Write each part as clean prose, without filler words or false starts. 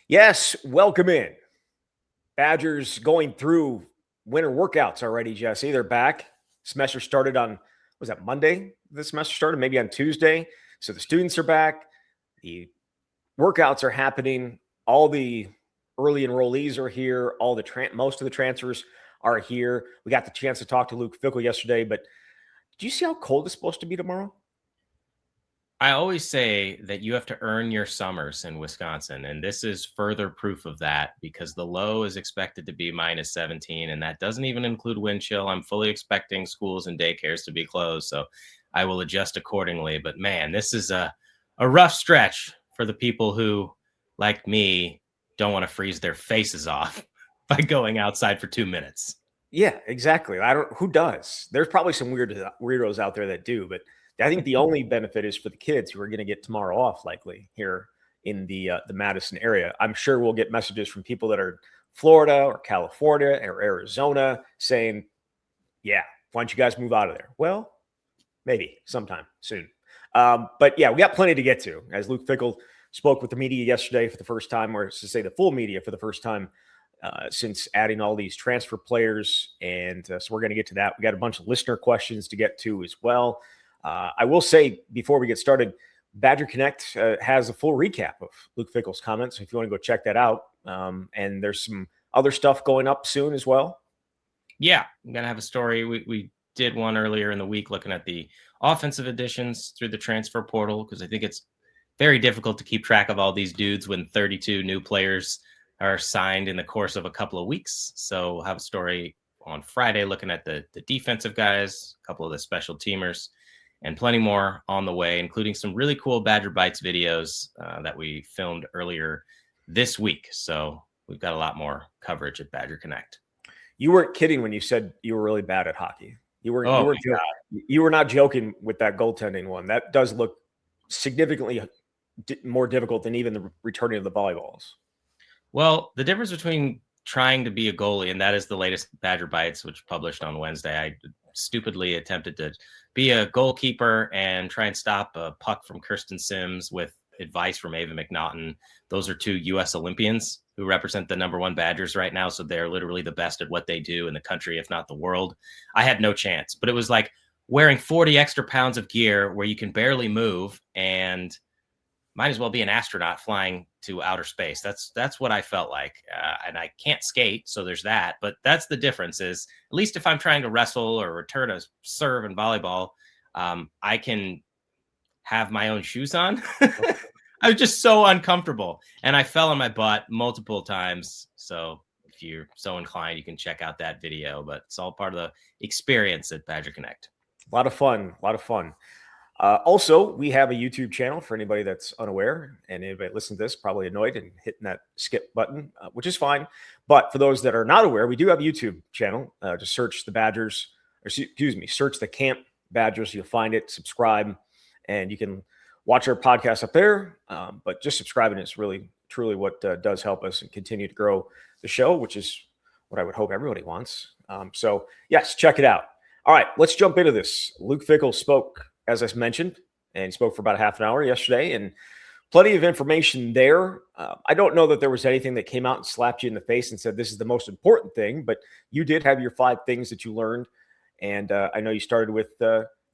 Yes, welcome in. Badgers going through winter workouts already, Jesse. They're back. Semester started on, was that Monday? The semester started, maybe on Tuesday. So the students are back. The workouts are happening. All the early enrollees are here. Most of the transfers are here. We got the chance to talk to Luke Fickell yesterday, but did you see how cold it's supposed to be tomorrow? I always say that you have to earn your summers in Wisconsin, and this is further proof of that because the low is expected to be minus 17, and that doesn't even include wind chill. I'm fully expecting schools and daycares to be closed, so I will adjust accordingly. But man, this is a rough stretch for the people who, like me, don't want to freeze their faces off by going outside for 2 minutes. Yeah, exactly. Who does? There's probably some weirdos out there that do, but I think the only benefit is for the kids who are going to get tomorrow off, likely here in the Madison area. I'm sure we'll get messages from people that are Florida or California or Arizona saying, "Yeah, why don't you guys move out of there?" Well, maybe sometime soon. But yeah, we got plenty to get to. As Luke Fickell spoke with the media yesterday for the first time, or to say the full media for the first time since adding all these transfer players. And so we're going to get to that. We got a bunch of listener questions to get to as well. I will say before we get started, Badger Connect has a full recap of Luke Fickell's comments. If you want to go check that out. And there's some other stuff going up soon as well. Yeah, I'm going to have a story. We did one earlier in the week looking at the offensive additions through the transfer portal because I think it's very difficult to keep track of all these dudes when 32 new players are signed in the course of a couple of weeks. So we'll have a story on Friday looking at the defensive guys, a couple of the special teamers, and plenty more on the way, including some really cool Badger Bites videos that we filmed earlier this week. So we've got a lot more coverage at Badger Connect. You weren't kidding when you said you were really bad at hockey. You were not joking with that goaltending one. That does look significantly more difficult than even the returning of the volleyballs. Well, the difference between trying to be a goalie, and that is the latest Badger Bites, which published on Wednesday. I stupidly attempted to be a goalkeeper and try and stop a puck from Kirsten Sims with advice from Ava McNaughton. Those are two U.S. Olympians who represent the number one Badgers right now. So they're literally the best at what they do in the country, if not the world. I had no chance, but it was like wearing 40 extra pounds of gear where you can barely move and might as well be an astronaut flying to outer space. That's what I felt like. And I can't skate, so there's that. But that's the difference is, at least if I'm trying to wrestle or return a serve in volleyball, I can have my own shoes on. I was just so uncomfortable. And I fell on my butt multiple times. So if you're so inclined, you can check out that video. But it's all part of the experience at Badger Connect. A lot of fun. A lot of fun. Also, we have a YouTube channel for anybody that's unaware, and anybody listening to this probably annoyed and hitting that skip button, which is fine. But for those that are not aware, we do have a YouTube channel. Just search the Badgers, or excuse me, search the Camp Badgers. You'll find it. Subscribe, and you can watch our podcast up there. But just subscribing is really, truly what does help us and continue to grow the show, which is what I would hope everybody wants. So yes, check it out. All right, let's jump into this. Luke Fickell spoke, as I mentioned, and he spoke for about a half an hour yesterday, and plenty of information there. I don't know that there was anything that came out and slapped you in the face and said this is the most important thing, but you did have your 5 things that you learned, and I know you started with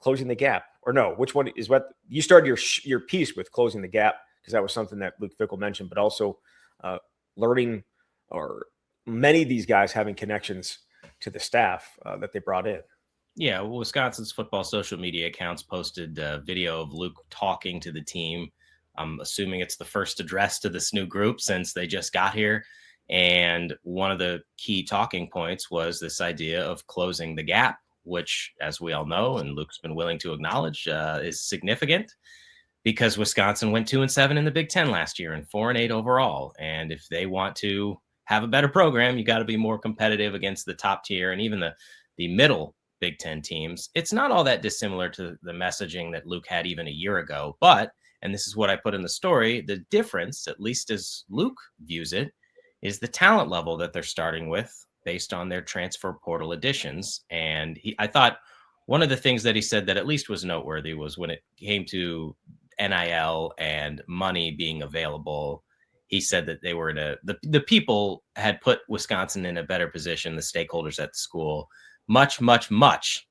closing the gap. Or no, which one is what you started your piece with, closing the gap, because that was something that Luke Fickell mentioned, but also learning, or many of these guys having connections to the staff that they brought in. Yeah, well, Wisconsin's football social media accounts posted a video of Luke talking to the team. I'm assuming it's the first address to this new group since they just got here. And one of the key talking points was this idea of closing the gap, which, as we all know, and Luke's been willing to acknowledge, is significant because Wisconsin went 2-7 in the Big Ten last year and 4-8 overall. And if they want to have a better program, you got to be more competitive against the top tier and even the middle Big Ten teams. It's not all that dissimilar to the messaging that Luke had even a year ago. But, and this is what I put in the story, the difference, at least as Luke views it, is the talent level that they're starting with based on their transfer portal additions. And I thought one of the things that he said that at least was noteworthy was when it came to NIL and money being available, he said that they were in the people had put Wisconsin in a better position, the stakeholders at the school, much, much, much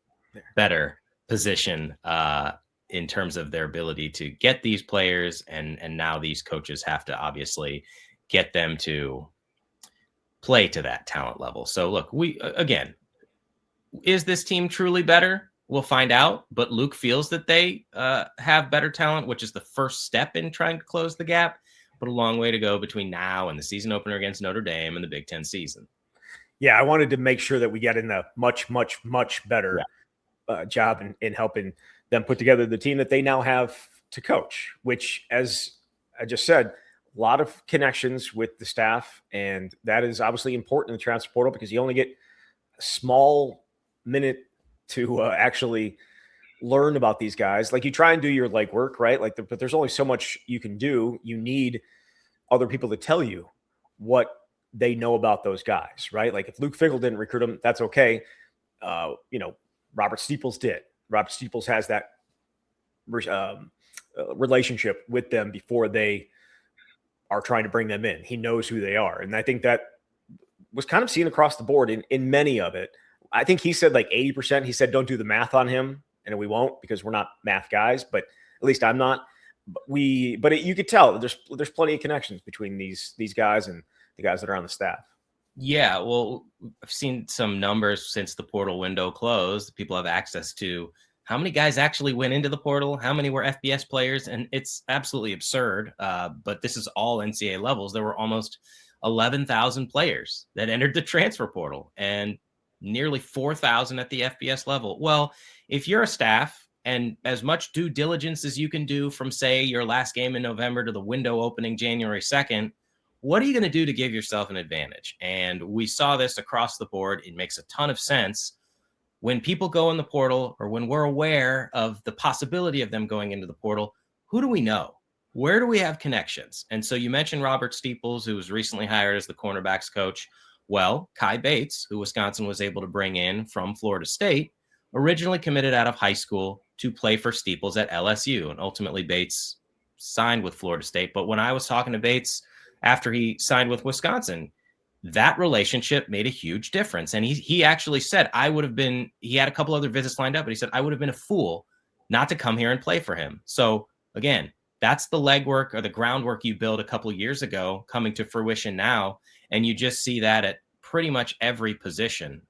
better position in terms of their ability to get these players. And now these coaches have to obviously get them to play to that talent level. So look, again, is this team truly better? We'll find out. But Luke feels that they have better talent, which is the first step in trying to close the gap. But a long way to go between now and the season opener against Notre Dame and the Big Ten season. Yeah, I wanted to make sure that we get in the much, much, much better job in helping them put together the team that they now have to coach, which, as I just said, a lot of connections with the staff. And that is obviously important in the transfer portal because you only get a small minute to actually learn about these guys. Like you try and do your legwork, right? But there's only so much you can do. You need other people to tell you what they know about those guys, right? Like if Luke Fickell didn't recruit them, that's okay. Robert Steeples did. Robert Steeples has that relationship with them before they are trying to bring them in. He knows who they are. And I think that was kind of seen across the board in many of it. I think he said like 80%. He said, don't do the math on him. And we won't because we're not math guys, but at least I'm not. You could tell there's plenty of connections between these guys and the guys that are on the staff. Yeah, well, I've seen some numbers since the portal window closed. People have access to how many guys actually went into the portal, how many were FBS players, and it's absolutely absurd. But this is all NCAA levels. There were almost 11,000 players that entered the transfer portal and nearly 4,000 at the FBS level. Well, if you're a staff and as much due diligence as you can do from, say, your last game in November to the window opening January 2nd, what are you going to do to give yourself an advantage? And we saw this across the board. It makes a ton of sense. When people go in the portal or when we're aware of the possibility of them going into the portal, who do we know? Where do we have connections? And so you mentioned Robert Steeples, who was recently hired as the cornerbacks coach. Well, Kai Bates, who Wisconsin was able to bring in from Florida State, originally committed out of high school to play for Steeples at LSU. And ultimately Bates signed with Florida State. But when I was talking to Bates after he signed with Wisconsin, that relationship made a huge difference. And he actually said, he had a couple other visits lined up, but he said, I would have been a fool not to come here and play for him. So again, that's the legwork or the groundwork you built a couple of years ago coming to fruition now. And you just see that at pretty much every position.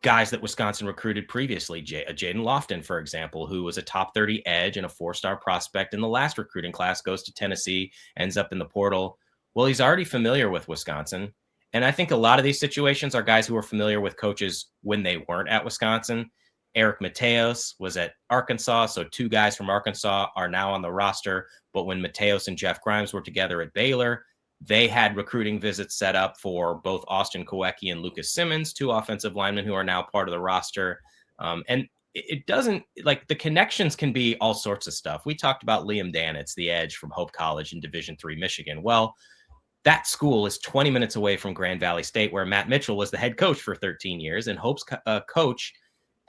Guys that Wisconsin recruited previously, Jaden Lofton, for example, who was a top 30 edge and a 4-star prospect in the last recruiting class, goes to Tennessee, ends up in the portal. Well, he's already familiar with Wisconsin. And I think a lot of these situations are guys who are familiar with coaches when they weren't at Wisconsin. Eric Mateos was at Arkansas, so 2 guys from Arkansas are now on the roster. But when Mateos and Jeff Grimes were together at Baylor, they had recruiting visits set up for both Austin Kowecki and Lucas Simmons, 2 offensive linemen who are now part of the roster. And it doesn't, like, the connections can be all sorts of stuff. We talked about Liam Danitz, the edge from Hope College in Division III Michigan. Well, that school is 20 minutes away from Grand Valley State, where Matt Mitchell was the head coach for 13 years. And Hope's coach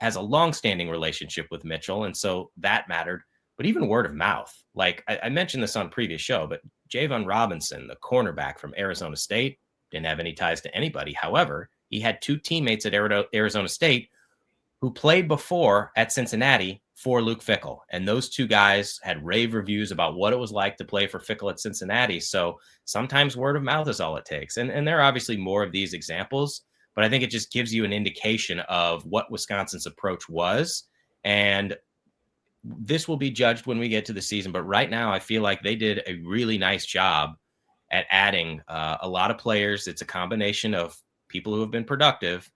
has a long-standing relationship with Mitchell. And so that mattered. But even word of mouth, like I mentioned this on a previous show, but Javon Robinson, the cornerback from Arizona State, didn't have any ties to anybody. However, he had 2 teammates at Arizona State who played before at Cincinnati for Luke Fickell. And those 2 guys had rave reviews about what it was like to play for Fickell at Cincinnati. So sometimes word of mouth is all it takes. And there are obviously more of these examples, but I think it just gives you an indication of what Wisconsin's approach was. And this will be judged when we get to the season. But right now, I feel like they did a really nice job at adding a lot of players. It's a combination of people who have been productive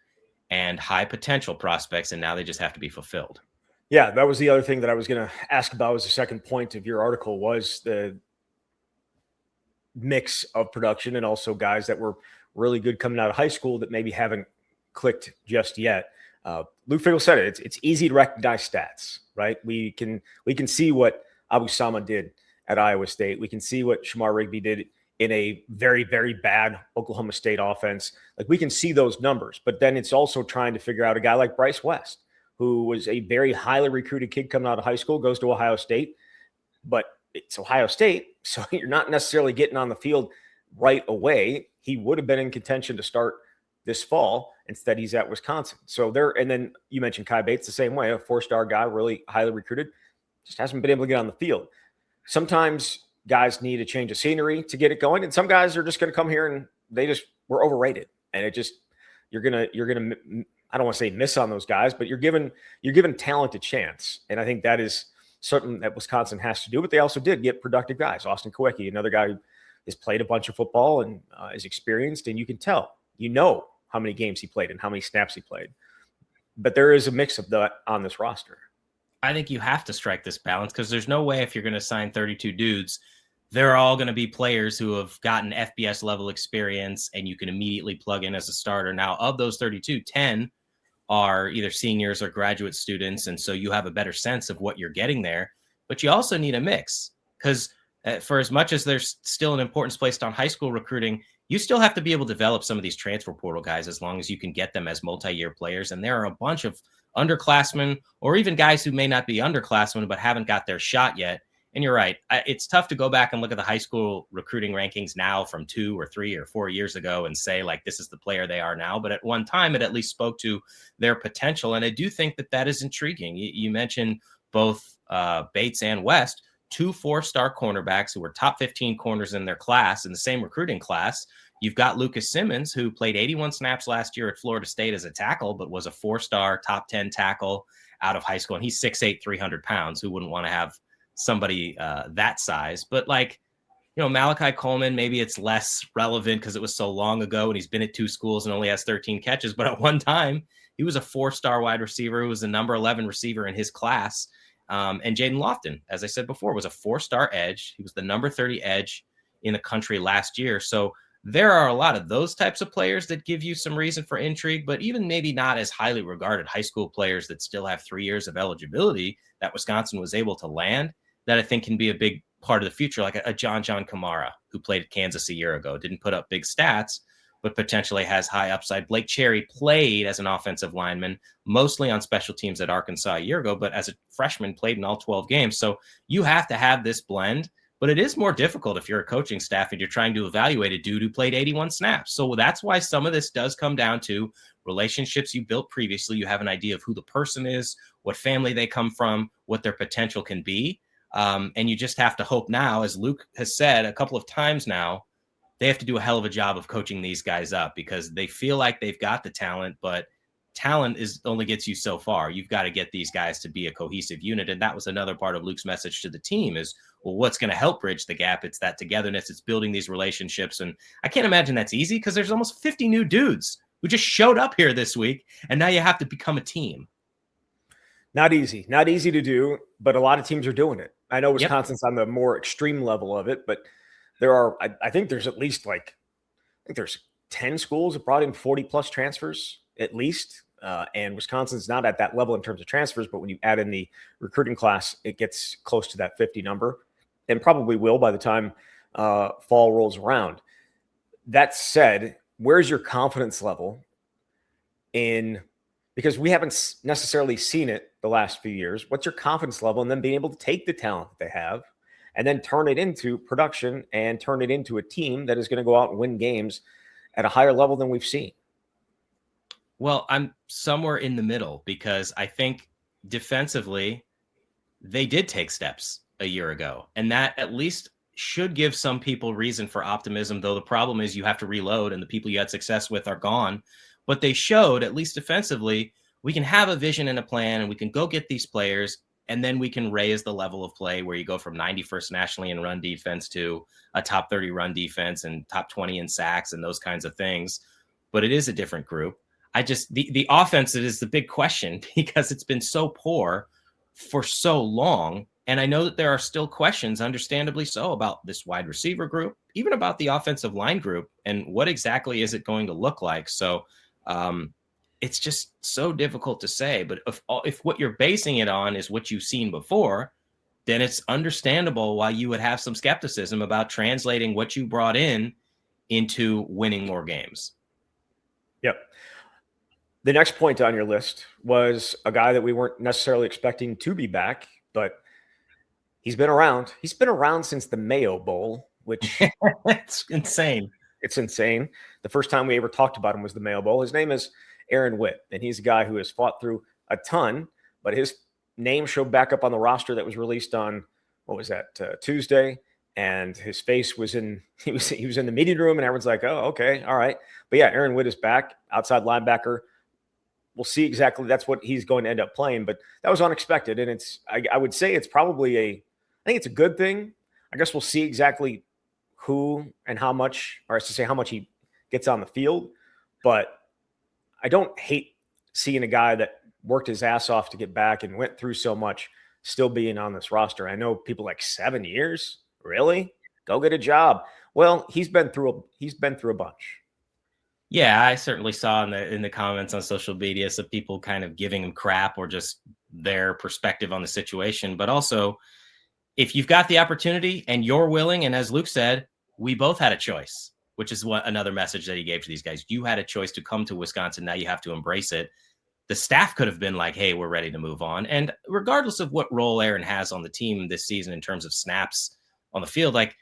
and high potential prospects, and now they just have to be fulfilled. Yeah, that was the other thing that I was going to ask about as the second point of your article was the mix of production and also guys that were really good coming out of high school that maybe haven't clicked just yet. Luke Fickell said it. It's easy to recognize stats, right? We can see what Abu Sama did at Iowa State. We can see what Shamar Rigby did in a very, very bad Oklahoma State offense. Like, we can see those numbers, but then it's also trying to figure out a guy like Bryce West, who was a very highly recruited kid coming out of high school, goes to Ohio State, but it's Ohio State. So you're not necessarily getting on the field right away. He would have been in contention to start this fall. Instead, he's at Wisconsin. So and then you mentioned Kai Bates the same way, a 4-star guy, really highly recruited, just hasn't been able to get on the field. Sometimes guys need a change of scenery to get it going, and some guys are just going to come here and they just were overrated, and it just you're gonna I don't want to say miss on those guys, but you're giving talent a chance, and I think that is something that Wisconsin has to do. But they also did get productive guys. Austin Kowicki, another guy who has played a bunch of football and is experienced, and you can tell, how many games he played and how many snaps he played. But there is a mix of that on this roster. I think you have to strike this balance because there's no way if you're going to sign 32 dudes, they're all going to be players who have gotten FBS level experience and you can immediately plug in as a starter. Now, of those 32, 10 are either seniors or graduate students. And so you have a better sense of what you're getting there. But you also need a mix because for as much as there's still an importance placed on high school recruiting, you still have to be able to develop some of these transfer portal guys as long as you can get them as multi-year players. And there are a bunch of underclassmen or even guys who may not be underclassmen but haven't got their shot yet. And you're right. It's tough to go back and look at the high school recruiting rankings now from 2 or 3 or 4 years ago and say, like, this is the player they are now. But at one time, it at least spoke to their potential. And I do think that that is intriguing. You mentioned both Bates and West, 2 4-star cornerbacks who were top 15 corners in their class, in the same recruiting class. You've got Lucas Simmons, who played 81 snaps last year at Florida State as a tackle, but was a 4-star top 10 tackle out of high school. And he's 6'8", 300 pounds. Who wouldn't want to have somebody that size? But Malachi Coleman, maybe it's less relevant because it was so long ago and he's been at 2 schools and only has 13 catches. But at one time, he was a 4-star wide receiver who was the number 11 receiver in his class. And Jaden Lofton, as I said before, was a 4-star edge. He was the number 30 edge in the country last year. So there are a lot of those types of players that give you some reason for intrigue, but even maybe not as highly regarded high school players that still have 3 years of eligibility that Wisconsin was able to land that I think can be a big part of the future, like a John Kamara, who played at Kansas a year ago, didn't put up big stats, but potentially has high upside. Blake Cherry played as an offensive lineman, mostly on special teams at Arkansas a year ago, but as a freshman played in all 12 games. So you have to have this blend, but it is more difficult if you're a coaching staff and you're trying to evaluate a dude who played 81 snaps. So that's why some of this does come down to relationships you built previously. You have an idea of who the person is, what family they come from, what their potential can be. And you just have to hope now, as Luke has said a couple of times now, they have to do a hell of a job of coaching these guys up because they feel like they've got the talent, but talent only gets you so far. You've got to get these guys to be a cohesive unit. And that was another part of Luke's message to the team is, well, what's going to help bridge the gap? It's that togetherness. It's building these relationships. And I can't imagine that's easy because there's almost 50 new dudes who just showed up here this week. And now you have to become a team. Not easy to do, but a lot of teams are doing it. I know Wisconsin's on the more extreme level of it, but there are, I think there's at least there's 10 schools that brought in 40 plus transfers at least. And Wisconsin's not at that level in terms of transfers, but when you add in the recruiting class, it gets close to that 50 number and probably will by the time fall rolls around. That said, where's your confidence level because we haven't necessarily seen it the last few years. What's your confidence level in them being able to take the talent that they have and then turn it into production and turn it into a team that is going to go out and win games at a higher level than we've seen? Well, I'm somewhere in the middle because I think defensively, they did take steps a year ago. And that at least should give some people reason for optimism, though the problem is you have to reload and the people you had success with are gone. But they showed, at least defensively, we can have a vision and a plan and we can go get these players and then we can raise the level of play where you go from 91st nationally in run defense to a top 30 run defense and top 20 in sacks and those kinds of things. But it is a different group. The offense is the big question because it's been so poor for so long. And I know that there are still questions, understandably so, about this wide receiver group, even about the offensive line group and what exactly is it going to look like. So it's just so difficult to say. But if what you're basing it on is what you've seen before, then it's understandable why you would have some skepticism about translating what you brought in into winning more games. Yep. The next point on your list was a guy that we weren't necessarily expecting to be back, but He's been around. He's been around since the Mayo Bowl, which It's insane. it's insane. The first time we ever talked about him was the Mayo Bowl. His name is Aaron Witt, and he's a guy who has fought through a ton, but his name showed back up on the roster that was released on, what was that, Tuesday, and his face was in, he was in the meeting room, and everyone's like, oh, okay, all right. But yeah, Aaron Witt is back, outside linebacker. We'll see exactly, that's what he's going to end up playing, but that was unexpected, and I would say it's probably I think it's a good thing. I guess we'll see exactly who and how much, or I should say how much he gets on the field. But I don't hate seeing a guy that worked his ass off to get back and went through so much still being on this roster. I know people like 7 years. Really? Go get a job. Well, he's been through a bunch. Yeah, I certainly saw in the comments on social media some people kind of giving him crap or just their perspective on the situation. But also, if you've got the opportunity and you're willing, and as Luke said, we both had a choice, which is what another message that he gave to these guys. You had a choice to come to Wisconsin. Now you have to embrace it. The staff could have been like, hey, we're ready to move on. And regardless of what role Aaron has on the team this season in terms of snaps on the field, like,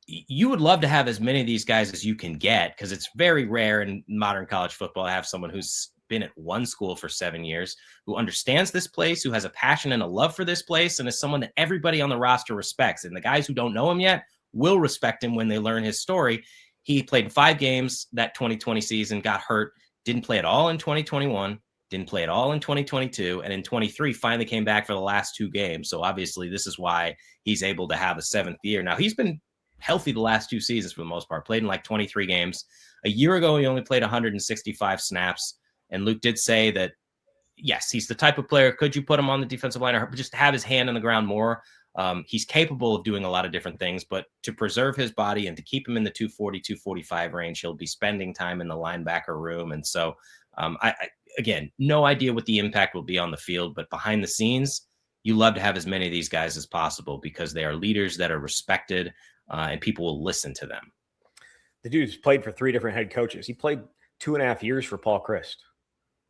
you would love to have as many of these guys as you can get, because it's very rare in modern college football to have someone who's been at one school for 7 years, who understands this place, who has a passion and a love for this place, and is someone that everybody on the roster respects. And the guys who don't know him yet will respect him when they learn his story. He played in 5 games that 2020 season, got hurt, didn't play at all in 2021, didn't play at all in 2022, and in 23 finally came back for the last 2 games. So obviously this is why he's able to have a 7th year. Now, he's been healthy the last 2 seasons for the most part, played in like 23 games. A year ago, he only played 165 snaps. And Luke did say that, yes, he's the type of player, could you put him on the defensive line or just have his hand on the ground more? He's capable of doing a lot of different things, but to preserve his body and to keep him in the 240, 245 range, he'll be spending time in the linebacker room. And so, again, no idea what the impact will be on the field, but behind the scenes, you love to have as many of these guys as possible because they are leaders that are respected, and people will listen to them. The dude's played for 3 different head coaches. He played 2.5 years for Paul Chryst.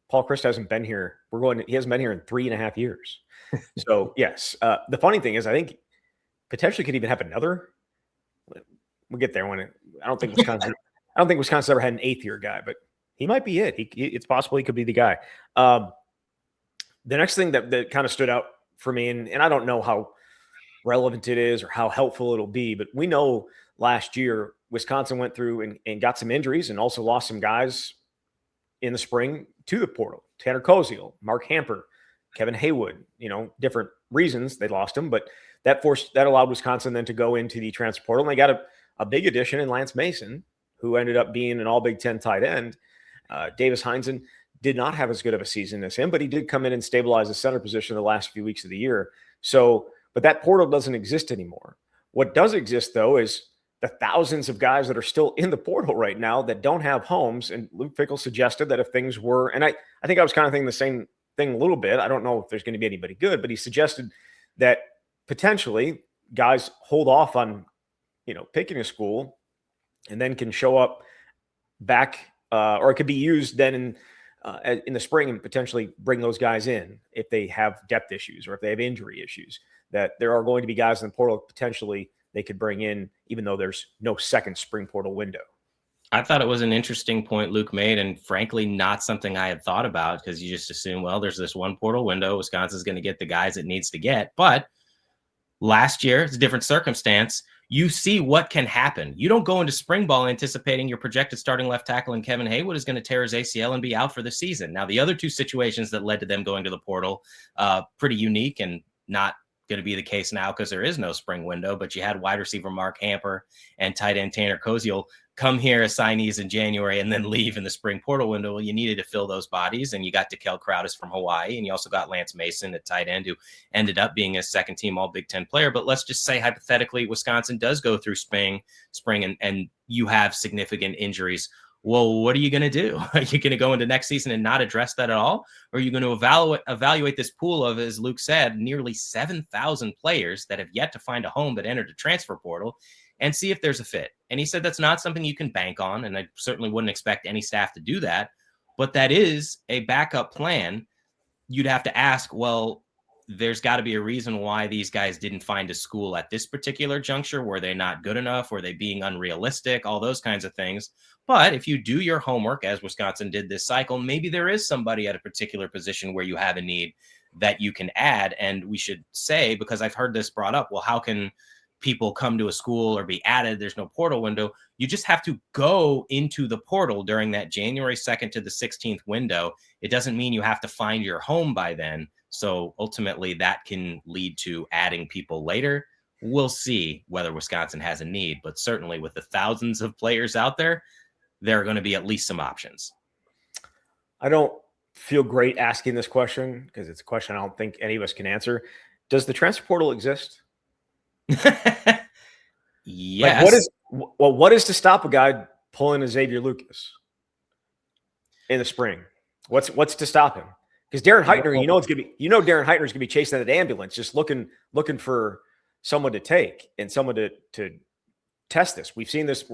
Paul Chryst hasn't been here. He hasn't been here in 3.5 years. So yes, the funny thing is, I think potentially could even have another. We'll get there I don't think Wisconsin. I don't think Wisconsin ever had an 8th year guy, but he might be it. It's possible he could be the guy. The next thing that kind of stood out for me, and I don't know how relevant it is or how helpful it'll be, but we know last year Wisconsin went through and got some injuries and also lost some guys in the spring to the portal. Tanner Koziel, Mark Hamper, Kevin Haywood, different reasons they lost him, but that allowed Wisconsin then to go into the transfer portal. And they got a big addition in Lance Mason, who ended up being an all Big Ten tight end. Davis Heinzen did not have as good of a season as him, but he did come in and stabilize the center position the last few weeks of the year. So, but that portal doesn't exist anymore. What does exist, though, is the thousands of guys that are still in the portal right now that don't have homes. And Luke Fickell suggested that if things were, and I think I was kind of thinking the same thing a little bit. I don't know if there's going to be anybody good, but he suggested that potentially guys hold off on, picking a school and then can show up back, or it could be used then in the spring and potentially bring those guys in if they have depth issues or if they have injury issues, that there are going to be guys in the portal potentially they could bring in, even though there's no second spring portal window. I thought it was an interesting point Luke made, and frankly, not something I had thought about, because you just assume, well, there's this one portal window. Wisconsin's going to get the guys it needs to get. But last year, it's a different circumstance. You see what can happen. You don't go into spring ball anticipating your projected starting left tackle and Kevin Haywood is going to tear his ACL and be out for the season. Now, the other 2 situations that led to them going to the portal, pretty unique and not going to be the case now because there is no spring window, but you had wide receiver Mark Hamper and tight end Tanner Koziel come here as signees in January and then leave in the spring portal window. Well, you needed to fill those bodies, and you got DeKel Crowdis from Hawaii, and you also got Lance Mason at tight end, who ended up being a second team all Big Ten player. But let's just say hypothetically Wisconsin does go through spring and you have significant injuries. Well, what are you going to do? Are you going to go into next season and not address that at all? Or are you going to evaluate this pool of, as Luke said, nearly 7,000 players that have yet to find a home but entered a transfer portal and see if there's a fit? And he said that's not something you can bank on, and I certainly wouldn't expect any staff to do that, but that is a backup plan. You'd have to ask, well, there's got to be a reason why these guys didn't find a school at this particular juncture. Were they not good enough? Were they being unrealistic? All those kinds of things. But if you do your homework, as Wisconsin did this cycle, maybe there is somebody at a particular position where you have a need that you can add. And we should say, because I've heard this brought up, well, how can people come to a school or be added? There's no portal window. You just have to go into the portal during that January 2nd to the 16th window. It doesn't mean you have to find your home by then. So ultimately that can lead to adding people later. We'll see whether Wisconsin has a need, but certainly with the thousands of players out there, there are going to be at least some options. I don't feel great asking this question because it's a question I don't think any of us can answer. Does the transfer portal exist? Yes. Like what is to stop a guy pulling a Xavier Lucas in the spring? What's to stop him? Because Darren Heitner, Darren Heitner's gonna be chasing that ambulance, just looking for someone to take and someone to test this. We've seen this.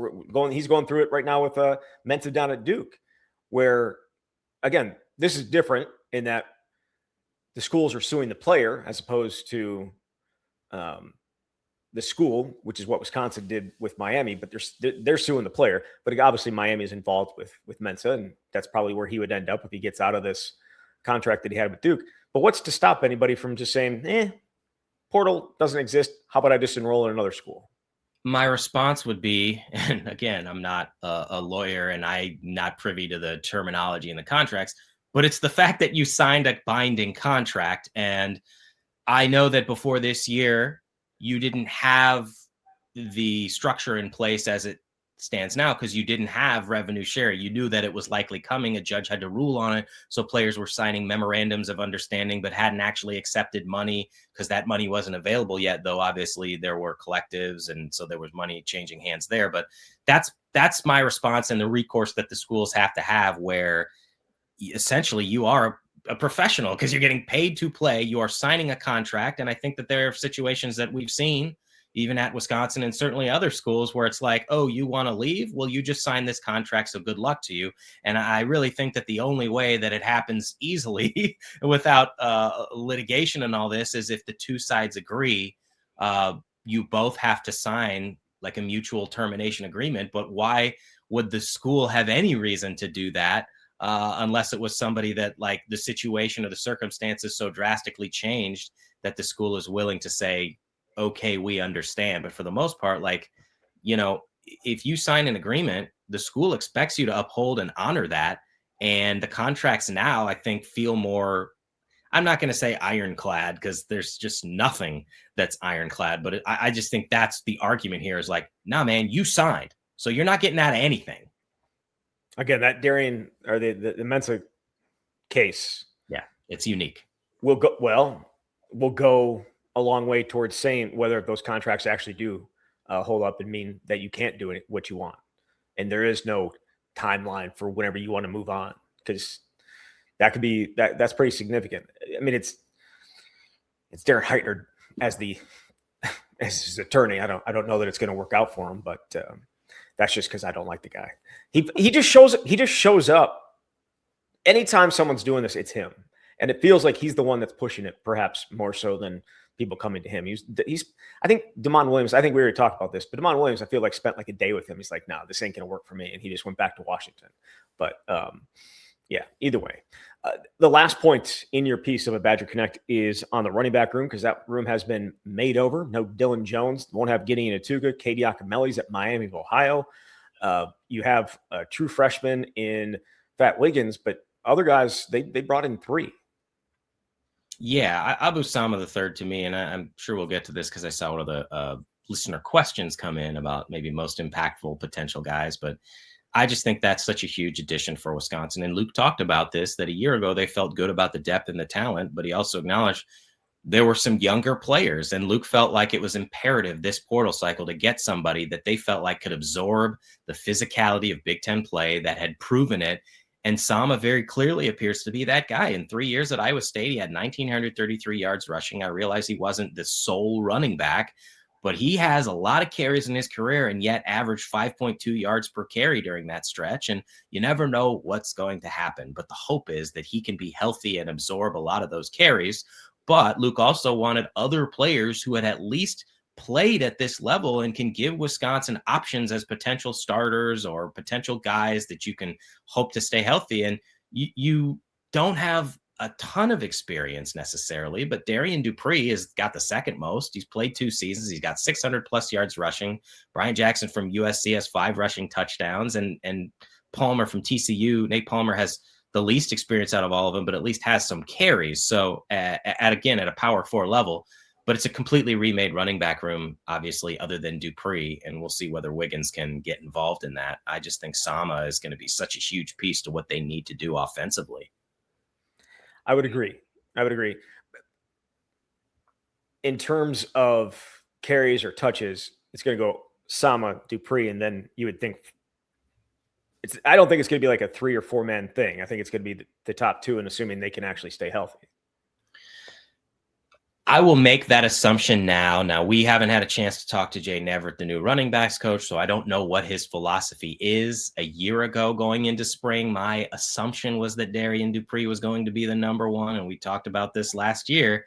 He's going through it right now with Mensa down at Duke, where again, this is different in that the schools are suing the player as opposed to the school, which is what Wisconsin did with Miami, but they're suing the player. But obviously Miami is involved with Mensa, and that's probably where he would end up if he gets out of this contract that he had with Duke. But what's to stop anybody from just saying, portal doesn't exist. How about I just enroll in another school? My response would be, and again, I'm not a lawyer and I'm not privy to the terminology in the contracts, but it's the fact that you signed a binding contract. And I know that before this year, you didn't have the structure in place as it stands now because you didn't have revenue share. You knew that it was likely coming. A judge had to rule on it. So players were signing memorandums of understanding, but hadn't actually accepted money because that money wasn't available yet, though obviously there were collectives. And so there was money changing hands there. But that's my response and the recourse that the schools have to have, where essentially you are a professional because you're getting paid to play. You are signing a contract. And I think that there are situations that we've seen even at Wisconsin and certainly other schools where it's like, oh, you want to leave? Well, you just signed this contract, so good luck to you. And I really think that the only way that it happens easily without litigation and all this is if the two sides agree. You both have to sign like a mutual termination agreement. But why would the school have any reason to do that unless it was somebody that like the situation or the circumstances so drastically changed that the school is willing to say, okay, we understand. But for the most part, like, if you sign an agreement, the school expects you to uphold and honor that. And the contracts now, I think, feel more, I'm not going to say ironclad because there's just nothing that's ironclad. But I just think that's the argument here is like, nah, man, you signed. So you're not getting out of anything. Again, that Darian or the Mensa case. Yeah, it's unique. We'll go a long way towards saying whether those contracts actually do hold up and mean that you can't do what you want. And there is no timeline for whenever you want to move on, because that could be that's pretty significant. I mean, it's Darren Heitner as his attorney. I don't know that it's going to work out for him, but that's just because I don't like the guy. He just shows up anytime someone's doing this. It's him, and it feels like he's the one that's pushing it, perhaps more so than people coming to him. I think Damon Williams, I think we already talked about this, but Damon Williams, I feel like spent like a day with him. He's like, no, this ain't going to work for me. And he just went back to Washington. But yeah, either way. The last point in your piece of a Badger Connect is on the running back room, because that room has been made over. No Dylan Jones, won't have Gideon Atuga. Katie Akamelli's at Miami of Ohio. You have a true freshman in Fat Wiggins, but other guys, they brought in 3. Yeah, Abu Sama the third to me, and I'm sure we'll get to this because I saw one of the listener questions come in about maybe most impactful potential guys, but I just think that's such a huge addition for Wisconsin. And Luke talked about this, that a year ago they felt good about the depth and the talent, but he also acknowledged there were some younger players, and Luke felt like it was imperative this portal cycle to get somebody that they felt like could absorb the physicality of Big Ten play, that had proven it. And Sama very clearly appears to be that guy. In 3 years at Iowa State, he had 1,933 yards rushing. I realize he wasn't the sole running back, but he has a lot of carries in his career and yet averaged 5.2 yards per carry during that stretch. And you never know what's going to happen. But the hope is that he can be healthy and absorb a lot of those carries. But Luke also wanted other players who had at least played at this level and can give Wisconsin options as potential starters or potential guys that you can hope to stay healthy. And you don't have a ton of experience necessarily, but Darian Dupree has got the second most. He's played 2 seasons. He's got 600 plus yards rushing. Brian Jackson from USC has 5 rushing touchdowns, and Palmer from TCU, Nate Palmer, has the least experience out of all of them, but at least has some carries. So again, at a power 4 level, but it's a completely remade running back room, obviously, other than Dupree. And we'll see whether Wiggins can get involved in that. I just think Sama is going to be such a huge piece to what they need to do offensively. I would agree. In terms of carries or touches, it's going to go Sama, Dupree, and then you would think I don't think it's going to be like a 3 or 4 man thing. I think it's going to be the top 2, and assuming they can actually stay healthy. I will make that assumption now. Now, we haven't had a chance to talk to Jay Neverett, the new running backs coach, so I don't know what his philosophy is. A year ago, going into spring, my assumption was that Darian Dupree was going to be the number 1, and we talked about this last year.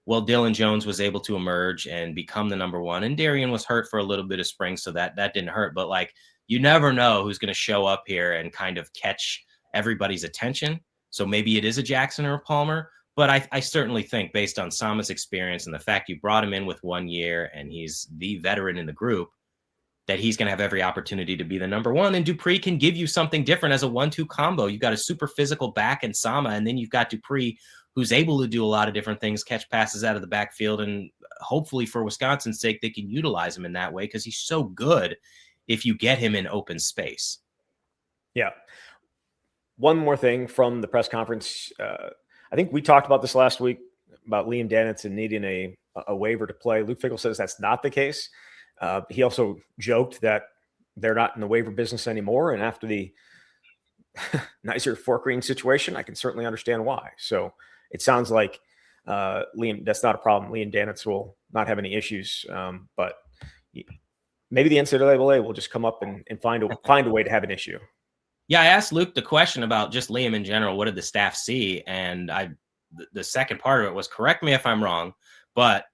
Well, Dylan Jones was able to emerge and become the number 1, and Darian was hurt for a little bit of spring, so that didn't hurt. But, like, you never know who's going to show up here and kind of catch everybody's attention. So maybe it is a Jackson or a Palmer. But I certainly think, based on Sama's experience and the fact you brought him in with 1 year and he's the veteran in the group, that he's going to have every opportunity to be the number 1. And Dupree can give you something different as a 1-2 combo. You've got a super physical back in Sama, and then you've got Dupree, who's able to do a lot of different things, catch passes out of the backfield. And hopefully for Wisconsin's sake, they can utilize him in that way because he's so good if you get him in open space. Yeah. One more thing from the press conference. I think we talked about this last week about Liam Danielson needing a waiver to play. Luke Fickell says that's not the case. He also joked that they're not in the waiver business anymore. And after the Nizer Forkring situation, I can certainly understand why. So it sounds like Liam, that's not a problem. Liam Danielson will not have any issues. But maybe the NCAA will just come up and find a way to have an issue. Yeah, I asked Luke the question about just Liam in general. What did the staff see? And the second part of it was, correct me if I'm wrong, but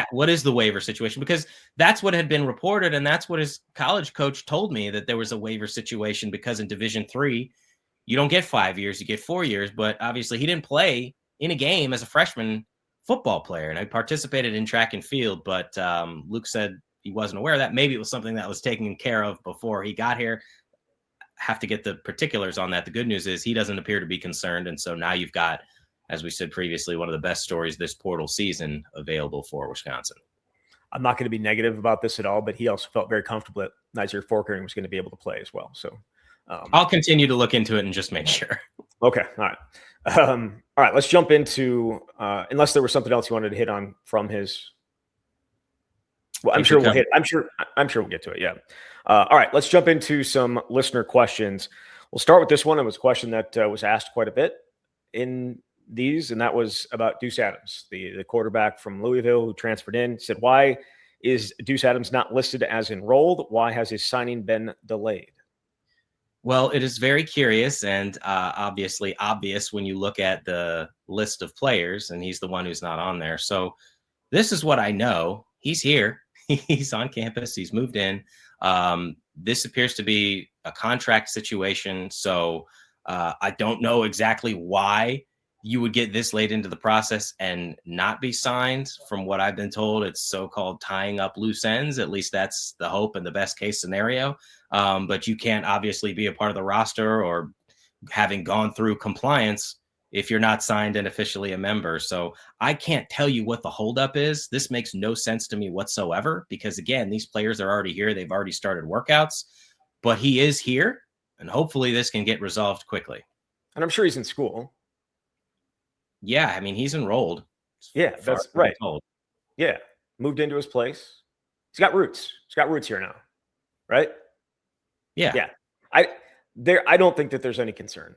what is the waiver situation? Because that's what had been reported, and that's what his college coach told me, that there was a waiver situation because in Division III, you don't get 5 years, you get 4 years. But obviously he didn't play in a game as a freshman football player, and I participated in track and field. But Luke said he wasn't aware of that. Maybe it was something that was taken care of before he got here. Have to get the particulars on that. The good news is he doesn't appear to be concerned. And so now you've got, as we said previously, one of the best stories this portal season available for Wisconsin. I'm not going to be negative about this at all, but he also felt very comfortable that Nizer Forkring was going to be able to play as well. So I'll continue to look into it and just make sure. Okay. All right. All right. Let's jump into, unless there was something else you wanted to hit on from his. Well, I'm sure we'll get to it. Yeah. All right. Let's jump into some listener questions. We'll start with this one. It was a question that was asked quite a bit in these, and that was about Deuce Adams, the quarterback from Louisville who transferred in. Said, why is Deuce Adams not listed as enrolled? Why has his signing been delayed? Well, it is very curious and obviously obvious when you look at the list of players, and he's the one who's not on there. So this is what I know. He's here. He's on campus. He's moved in. This appears to be a contract situation. So I don't know exactly why you would get this late into the process and not be signed. From what I've been told, it's so-called tying up loose ends. At least that's the hope and the best case scenario. But you can't obviously be a part of the roster or having gone through compliance if you're not signed and officially a member. So I can't tell you what the holdup is. This makes no sense to me whatsoever, because again, these players are already here. They've already started workouts, but he is here, and hopefully this can get resolved quickly. And I'm sure he's in school. Yeah. I mean, he's enrolled. Yeah, that's right. Yeah. Moved into his place. He's got roots. He's got roots here now. Right? Yeah. Yeah. I don't think that there's any concern.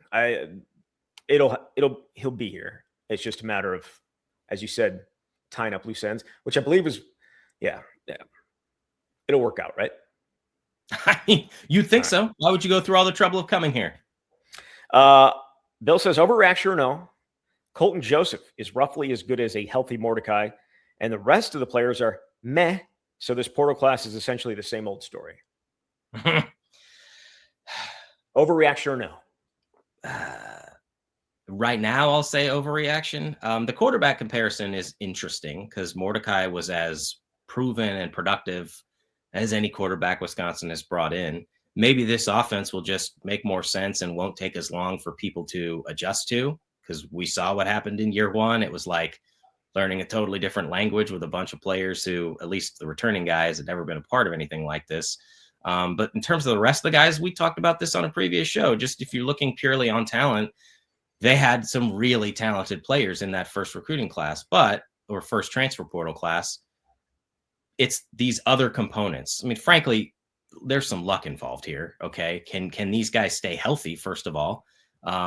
He'll be here. It's just a matter of, as you said, tying up loose ends, which I believe is, yeah. It'll work out, right? I mean, you'd think so. Why would you go through all the trouble of coming here? Bill says, overreaction or no, Colton Joseph is roughly as good as a healthy Mordecai, and the rest of the players are meh. So this portal class is essentially the same old story. Overreaction or no? Right now, I'll say overreaction. The quarterback comparison is interesting because Mordecai was as proven and productive as any quarterback Wisconsin has brought in. Maybe this offense will just make more sense and won't take as long for people to adjust to, because we saw what happened in year one. It was like learning a totally different language with a bunch of players who, at least the returning guys, had never been a part of anything like this. But in terms of the rest of the guys, we talked about this on a previous show. Just if you're looking purely on talent, they had some really talented players in that first recruiting class, or first transfer portal class. It's these other components. I mean, frankly, there's some luck involved here. Okay. Can these guys stay healthy, first of all?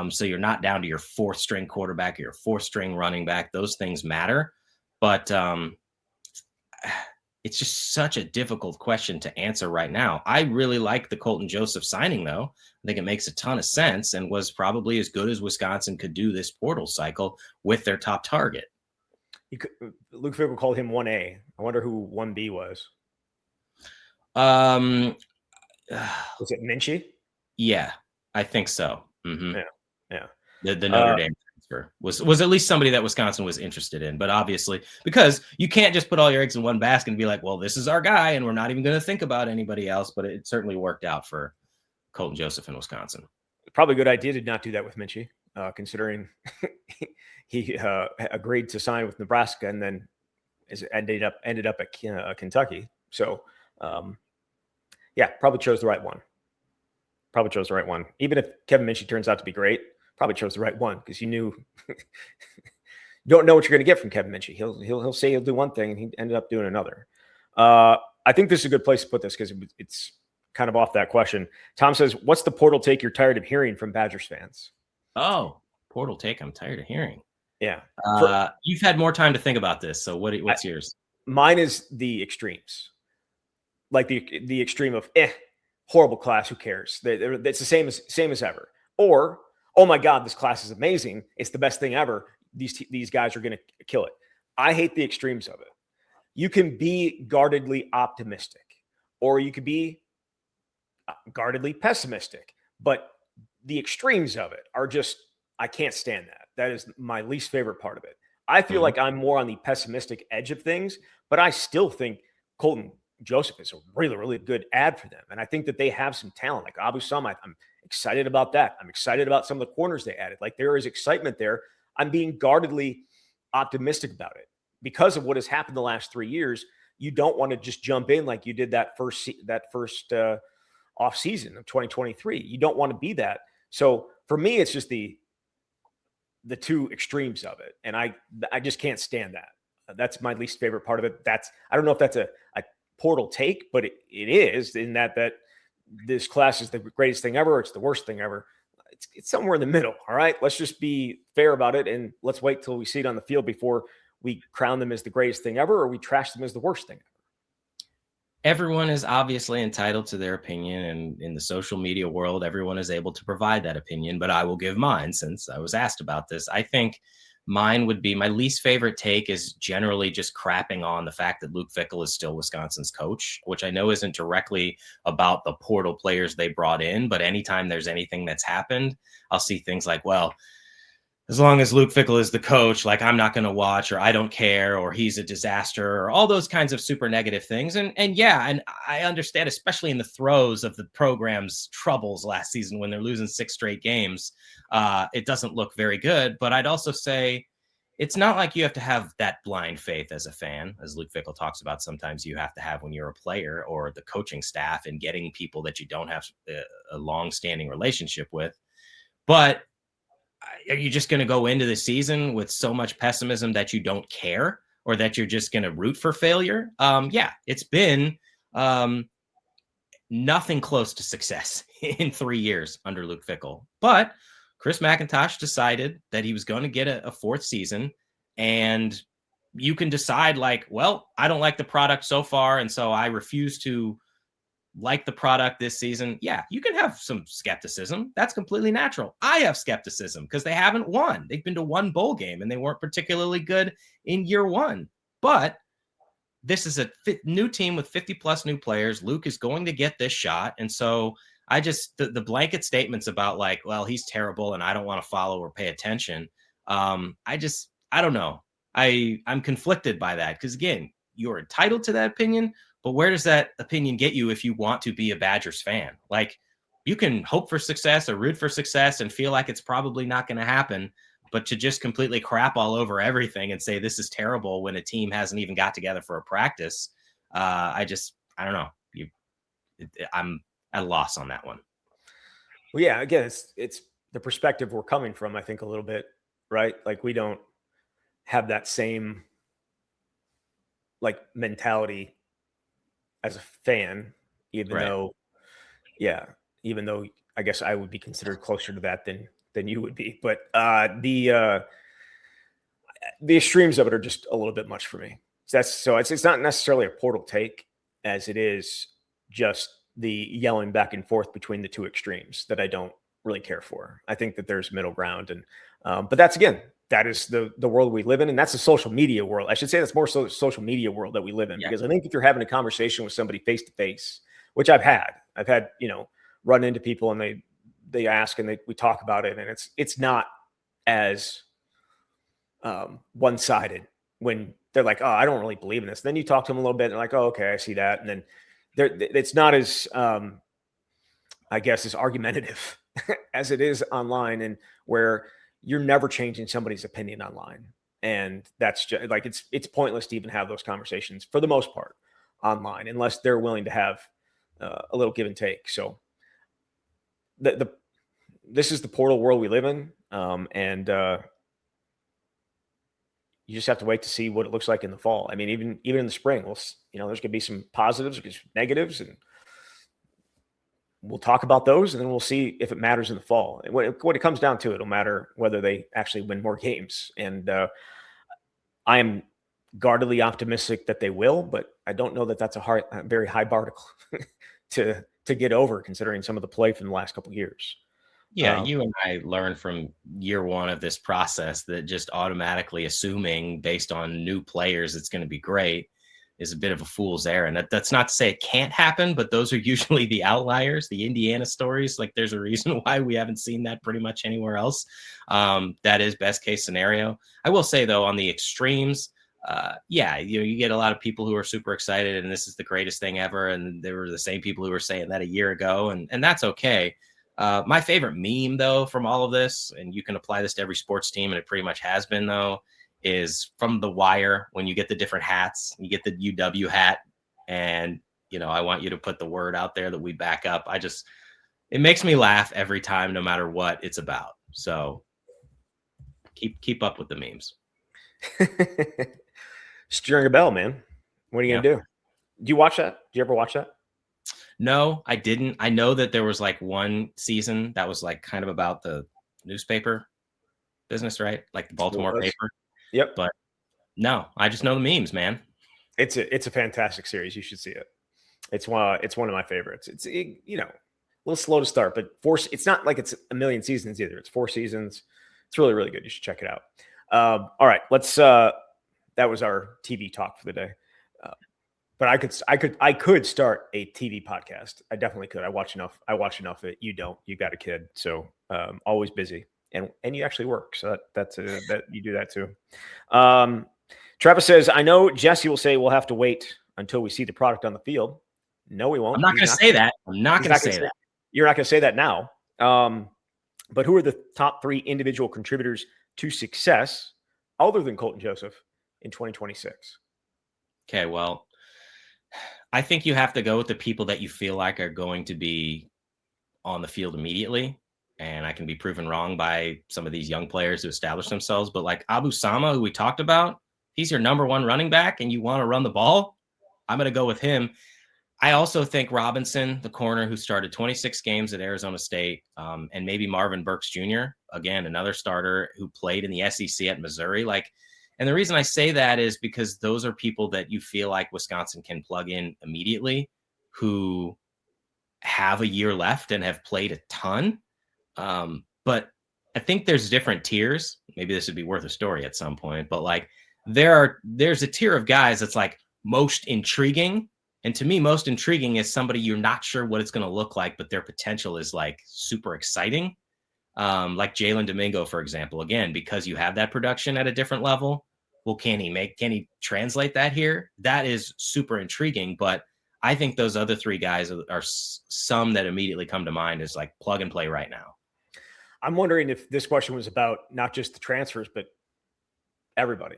So you're not down to your fourth string quarterback or your fourth string running back. Those things matter. But it's just such a difficult question to answer right now. I really like the Colton Joseph signing, though. I think it makes a ton of sense and was probably as good as Wisconsin could do this portal cycle with their top target. Luke Fickell called him 1A. I wonder who 1B was. Was it Minchie? Yeah, I think so. Mm-hmm. Yeah. The Notre Dame transfer was at least somebody that Wisconsin was interested in. But obviously, because you can't just put all your eggs in one basket and be like, well, this is our guy, and we're not even going to think about anybody else. But it certainly worked out for Colton Joseph in Wisconsin. Probably a good idea to not do that with Minchie, considering he agreed to sign with Nebraska and then ended up at Kentucky. So, yeah, probably chose the right one. Even if Kevin Minchie turns out to be great, probably chose the right one because you knew you don't know what you're going to get from Kevin Minchie. He'll say he'll do one thing and he ended up doing another. I think this is a good place to put this because it's kind of off that question. Tom says, "What's the portal take you're tired of hearing from Badgers fans?" Oh, portal take I'm tired of hearing. Yeah, you've had more time to think about this, so what's yours? Mine is the extremes, like the extreme of horrible class. Who cares? It's the same as ever. Or, oh my God, this class is amazing. It's the best thing ever. These guys are going to kill it. I hate the extremes of it. You can be guardedly optimistic, or you could be guardedly pessimistic. But the extremes of it are just, I can't stand that. That is my least favorite part of it. I feel like I'm more on the pessimistic edge of things, but I still think Colton Joseph is a really, really good ad for them. And I think that they have some talent. Like Abu Samad, I'm excited about that. I'm excited about some of the corners they added. Like there is excitement there. I'm being guardedly optimistic about it because of what has happened the last 3 years. You don't want to just jump in like you did that first off season of 2023. You don't want to be that. So for me, it's just the two extremes of it. And I just can't stand that. That's my least favorite part of it. I don't know if that's a portal take, but it is in that this class is the greatest thing ever. It's the worst thing ever. It's somewhere in the middle. All right. Let's just be fair about it. And let's wait till we see it on the field before we crown them as the greatest thing ever, or we trash them as the worst thing ever. Everyone is obviously entitled to their opinion, and in the social media world, everyone is able to provide that opinion, but I will give mine since I was asked about this. I think mine would be my least favorite take is generally just crapping on the fact that Luke Fickell is still Wisconsin's coach, which I know isn't directly about the portal players they brought in, but anytime there's anything that's happened, I'll see things like, well, as long as Luke Fickell is the coach, like I'm not going to watch, or I don't care, or he's a disaster, or all those kinds of super negative things. And I understand, especially in the throes of the program's troubles last season when they're losing 6 straight games, it doesn't look very good. But I'd also say it's not like you have to have that blind faith as a fan, as Luke Fickell talks about. Sometimes you have to have when you're a player or the coaching staff and getting people that you don't have a long-standing relationship with. But are you just going to go into the season with so much pessimism that you don't care, or that you're just going to root for failure? Yeah, it's been nothing close to success in 3 years under Luke Fickell. But Chris McIntosh decided that he was going to get a fourth season, and you can decide like, well, I don't like the product so far, and so I refuse to like the product this season, yeah, you can have some skepticism. That's completely natural. I have skepticism because they haven't won. They've been to one bowl game and they weren't particularly good in year one. But this is a new team with 50 plus new players. Luke is going to get this shot. And so I just, the blanket statements about like, well, he's terrible and I don't want to follow or pay attention. I don't know. I'm conflicted by that because, again, you're entitled to that opinion, but where does that opinion get you if you want to be a Badgers fan? Like, you can hope for success or root for success and feel like it's probably not going to happen, but to just completely crap all over everything and say this is terrible when a team hasn't even got together for a practice, I don't know. I'm at a loss on that one. Well, yeah, again, it's the perspective we're coming from, I think, a little bit, right? Like, we don't have that same like mentality as a fan, even though I guess I would be considered closer to that than you would be. But the extremes of it are just a little bit much for me. So it's not necessarily a portal take as it is just the yelling back and forth between the two extremes that I don't really care for. I think that there's middle ground, and but that is the world we live in, and that's the social media world. I should say that's more so the social media world that we live in, because I think if you're having a conversation with somebody face to face, which I've had, run into people and they ask and we talk about it, and it's not as one-sided when they're like, oh, I don't really believe in this. Then you talk to them a little bit and they're like, oh, okay, I see that. And then it's not as, I guess, as argumentative as it is online, and where you're never changing somebody's opinion online. And that's just like, it's pointless to even have those conversations for the most part online, unless they're willing to have a little give and take. So this is the portal world we live in. And you just have to wait to see what it looks like in the fall. I mean, even in the spring, there's going to be some positives, there's negatives, and we'll talk about those, and then we'll see if it matters in the fall. And when it comes down to it, it'll matter whether they actually win more games. And I am guardedly optimistic that they will, but I don't know that that's a very high bar to get over, considering some of the play from the last couple of years. Yeah, you and I learned from year one of this process that just automatically assuming based on new players it's going to be great is a bit of a fool's errand. That's not to say it can't happen, but those are usually the outliers, the Indiana stories. Like, there's a reason why we haven't seen that pretty much anywhere else. That is best case scenario. I will say, though, on the extremes, you get a lot of people who are super excited and this is the greatest thing ever. And they were the same people who were saying that a year ago, and that's okay. My favorite meme, though, from all of this, and you can apply this to every sports team, and it pretty much has been, though, is from The Wire. When you get the different hats, you get the UW hat, and I want you to put the word out there that we back up. It makes me laugh every time, no matter what it's about. So keep up with the memes. Steering a bell, man. What are you gonna do? Do you watch that? Do you ever watch that? No, I didn't. I know that there was like one season that was like kind of about the newspaper business, right? Like the Baltimore paper. Yep. But no, I just know the memes, man. It's a fantastic series. You should see it. It's one of my favorites. It's a little slow to start, but it's not like it's a million seasons either. It's 4 seasons. It's really, really good. You should check it out. All right, let's. That was our TV talk for the day. But I could start a TV podcast. I definitely could. I watch enough of it. You don't. You got a kid, so always busy, and you actually work. So that you do that too. Travis says, I know Jesse will say we'll have to wait until we see the product on the field. No, we won't. I'm not going to say that. I'm not going to say that. You're not going to say that now. But who are the top 3 individual contributors to success other than Colton Joseph in 2026? Okay, well, I think you have to go with the people that you feel like are going to be on the field immediately. And I can be proven wrong by some of these young players who establish themselves. But like Abu Sama, who we talked about, he's your number 1 running back and you want to run the ball, I'm going to go with him. I also think Robinson, the corner who started 26 games at Arizona State, and maybe Marvin Burks Jr., again, another starter who played in the SEC at Missouri. And the reason I say that is because those are people that you feel like Wisconsin can plug in immediately, who have a year left and have played a ton. But I think there's different tiers. Maybe this would be worth a story at some point, but like there's a tier of guys that's like most intriguing. And to me, most intriguing is somebody you're not sure what it's going to look like, but their potential is like super exciting. Like Jalen Domingo, for example, again, because you have that production at a different level. Well, can he translate that here? That is super intriguing. But I think those other three guys are some that immediately come to mind as like plug and play right now. I'm wondering if this question was about not just the transfers, but everybody.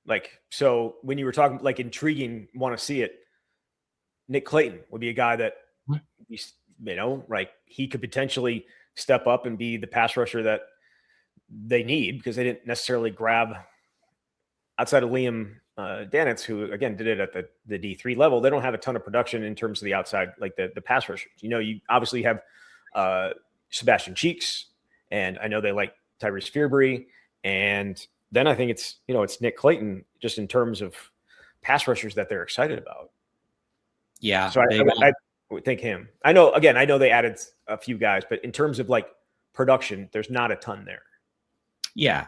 Like, so when you were talking like intriguing, want to see it, Nick Clayton would be a guy that, like he could potentially step up and be the pass rusher that they need, because they didn't necessarily grab outside of Liam Danitz, who again did it at the D3 level. They don't have a ton of production in terms of the outside, like the pass rushers. You obviously have Sebastian Cheeks, and I know they like Tyrese Fearbury, and then I think it's Nick Clayton, just in terms of pass rushers that they're excited about. Yeah. So I would think him. I know they added a few guys, but in terms of like production, there's not a ton there. Yeah.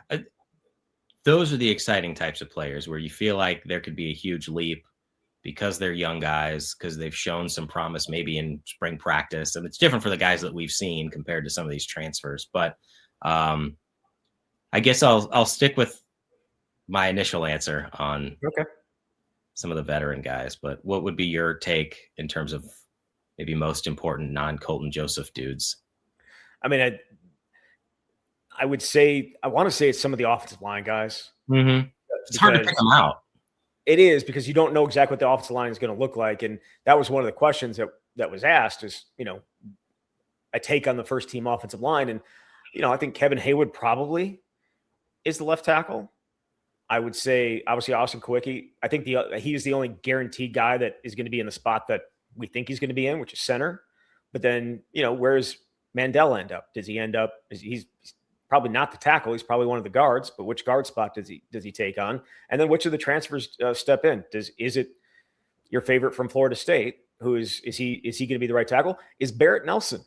Those are the exciting types of players where you feel like there could be a huge leap because they're young guys, because they've shown some promise maybe in spring practice. And it's different for the guys that we've seen compared to some of these transfers. But I guess I'll stick with my initial answer on some of the veteran guys. But what would be your take in terms of maybe most important non-Colton Joseph dudes? I mean, I would say, I want to say it's some of the offensive line guys. Mm-hmm. It's hard to pick them out. It is, because you don't know exactly what the offensive line is going to look like. And that was one of the questions that was asked, is, a take on the first team offensive line. And, I think Kevin Haywood probably is the left tackle. I would say, obviously, Austin Kowicki. I think he is the only guaranteed guy that is going to be in the spot that we think he's going to be in, which is center. But then, where does Mandel end up? Does he end up? He's probably not the tackle. He's probably one of the guards. But which guard spot does he take on? And then which of the transfers step in? Is it your favorite from Florida State? Who is he going to be the right tackle? Is Barrett Nelson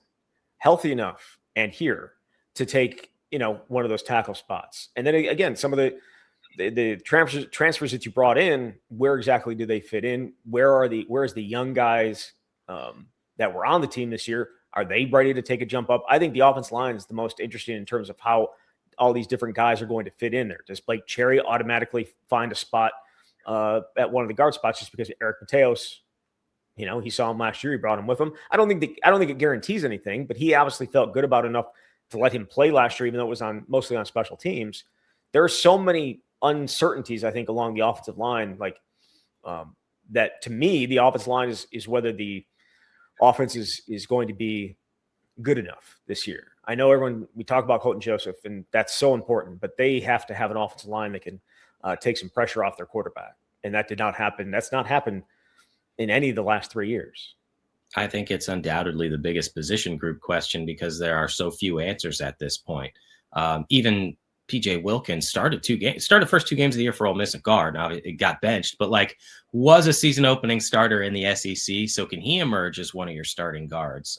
healthy enough and here to take one of those tackle spots? And then again, some of the transfers that you brought in, where exactly do they fit in? Where's the young guys that were on the team this year? Are they ready to take a jump up? I think the offensive line is the most interesting in terms of how all these different guys are going to fit in there. Does Blake Cherry automatically find a spot at one of the guard spots just because Eric Mateos, he saw him last year, he brought him with him? I don't think it guarantees anything, but he obviously felt good about enough to let him play last year, even though it was mostly on special teams. There are so many uncertainties, I think, along the offensive line, like that. To me, the offensive line is whether the offense is going to be good enough this year. I know we talk about Colton Joseph, and that's so important, but they have to have an offensive line that can take some pressure off their quarterback. And that did not happen. That's not happened in any of the last 3 years. I think it's undoubtedly the biggest position group question, because there are so few answers at this point. Even PJ Wilkins started first 2 games of the year for Ole Miss at guard. Now it got benched, but was a season opening starter in the SEC. So can he emerge as one of your starting guards?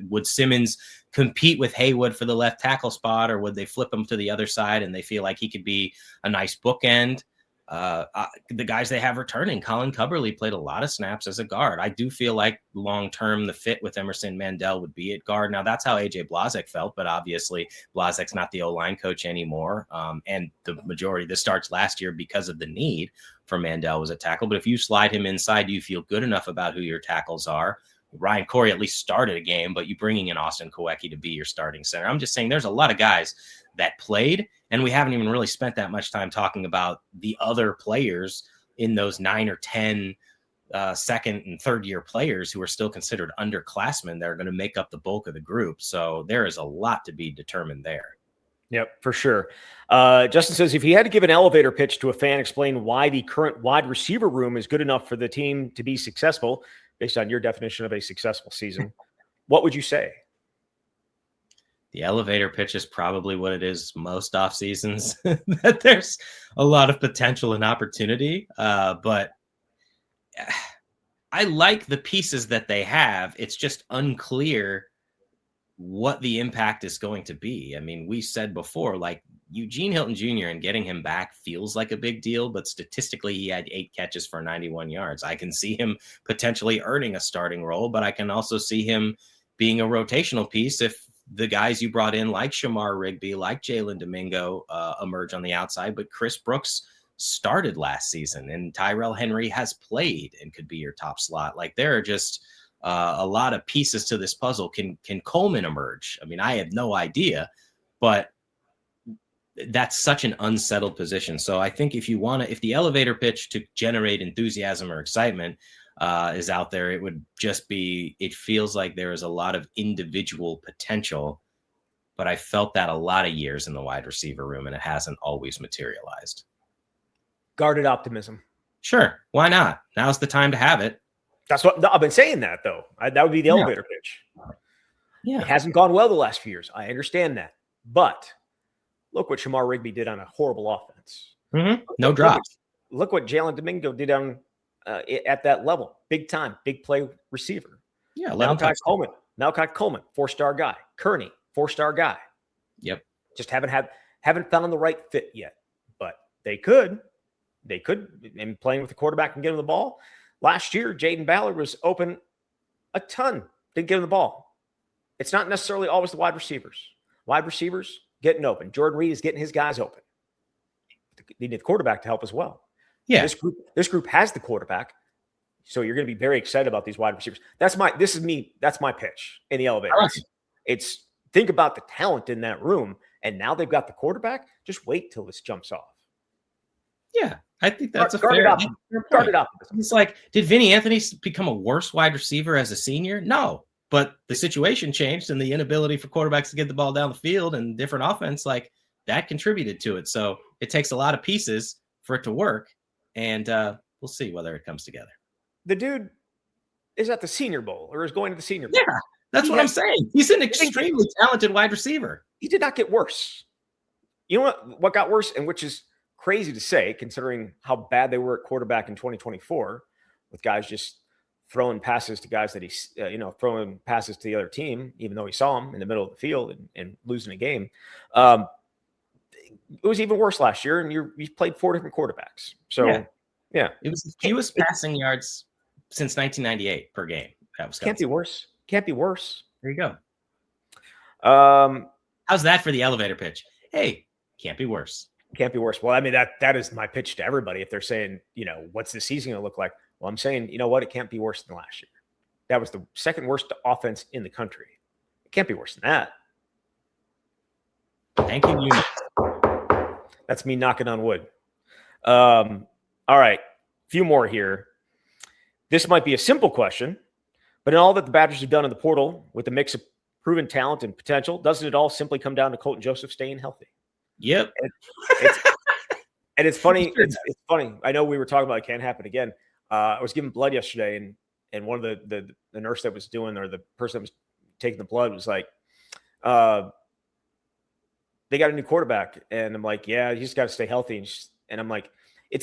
Would Simmons compete with Haywood for the left tackle spot, or would they flip him to the other side and they feel like he could be a nice bookend? The guys they have returning, Colin Cubberly played a lot of snaps as a guard. I do feel like long-term the fit with Emerson Mandel would be at guard. Now that's how AJ Blazek felt, but obviously Blazek's not the O-line coach anymore. And the majority of the starts last year because of the need for Mandel was a tackle. But if you slide him inside, do you feel good enough about who your tackles are? Ryan Corey at least started a game, but you bringing in Austin Kowicki to be your starting center. I'm just saying there's a lot of guys that played, and we haven't even really spent that much time talking about the other players in those 9 or 10 second and third year players who are still considered underclassmen that are going to make up the bulk of the group. So there is a lot to be determined there. Yep, for sure. Justin says, if he had to give an elevator pitch to a fan, explain why the current wide receiver room is good enough for the team to be successful, based on your definition of a successful season, what would you say? The elevator pitch is probably what it is most off seasons, that there's a lot of potential and opportunity. But I like the pieces that they have. It's just unclear what the impact is going to be. I mean, we said before, like Eugene Hilton Jr. and getting him back feels like a big deal, but statistically, he had 8 catches for 91 yards. I can see him potentially earning a starting role, but I can also see him being a rotational piece if the guys you brought in, like Shamar Rigby, like Jalen Domingo, emerge on the outside. But Chris Brooks started last season, and Tyrell Henry has played and could be your top slot. Like, there are just a lot of pieces to this puzzle. Can Coleman emerge? I mean, I have no idea, but that's such an unsettled position. So I think if the elevator pitch to generate enthusiasm or excitement is out there, it would just be, it feels like there is a lot of individual potential, but I felt that a lot of years in the wide receiver room, and it hasn't always materialized. Guarded optimism. Sure. Why not? Now's the time to have it. That's what I've been saying that, though. That would be the elevator pitch. Yeah. It hasn't gone well the last few years. I understand that. But look what Shamar Rigby did on a horrible offense. Mm-hmm. No drops. Look what Jalen Domingo did on at that level. Big time, big play receiver. Yeah. Malachi Coleman, 4-star guy. Kearney, 4-star guy. Yep. Just haven't found the right fit yet. But they could. And playing with the quarterback and getting the ball. Last year, Jaden Ballard was open a ton. Didn't get him the ball. It's not necessarily always the wide receivers. Wide receivers getting open. Jordan Reed is getting his guys open. They need the quarterback to help as well. Yeah. This group has the quarterback. So you're going to be very excited about these wide receivers. That's my pitch in the elevator. Right. It's think about the talent in that room. And now they've got the quarterback. Just wait till this jumps off. Yeah. I think that's guarded optimism. It's like, did Vinny Anthony become a worse wide receiver as a senior? No, but the situation changed, and the inability for quarterbacks to get the ball down the field and different offense, like that contributed to it. So it takes a lot of pieces for it to work, and we'll see whether it comes together. The dude is at the Senior Bowl or is going to the Senior Bowl. Yeah, that's what I'm saying. He's an extremely talented wide receiver. He did not get worse. You know what got worse, and which is crazy to say, considering how bad they were at quarterback in 2024, with guys just throwing passes to guys that he's, throwing passes to the other team, even though he saw them in the middle of the field and losing a game. It was even worse last year, and you played 4 different quarterbacks. So, yeah. It was the fewest passing yards since 1998 per game. Can't be worse. Can't be worse. There you go. How's that for the elevator pitch? Hey, can't be worse. Can't be worse. Well, I mean, that is my pitch to everybody. If they're saying, what's the season going to look like? Well, I'm saying, you know what? It can't be worse than last year. That was the second worst offense in the country. It can't be worse than that. Thank you. That's me knocking on wood. All right. A few more here. This might be a simple question, but in all that the Badgers have done in the portal with a mix of proven talent and potential, doesn't it all simply come down to Colton Joseph staying healthy? Yep. And it's funny. It's funny. I know we were talking about it can't happen again. I was giving blood yesterday, and one of the nurse that was doing, or the person that was taking the blood, was like, they got a new quarterback. And I'm like, yeah, you just got to stay healthy. And I'm like,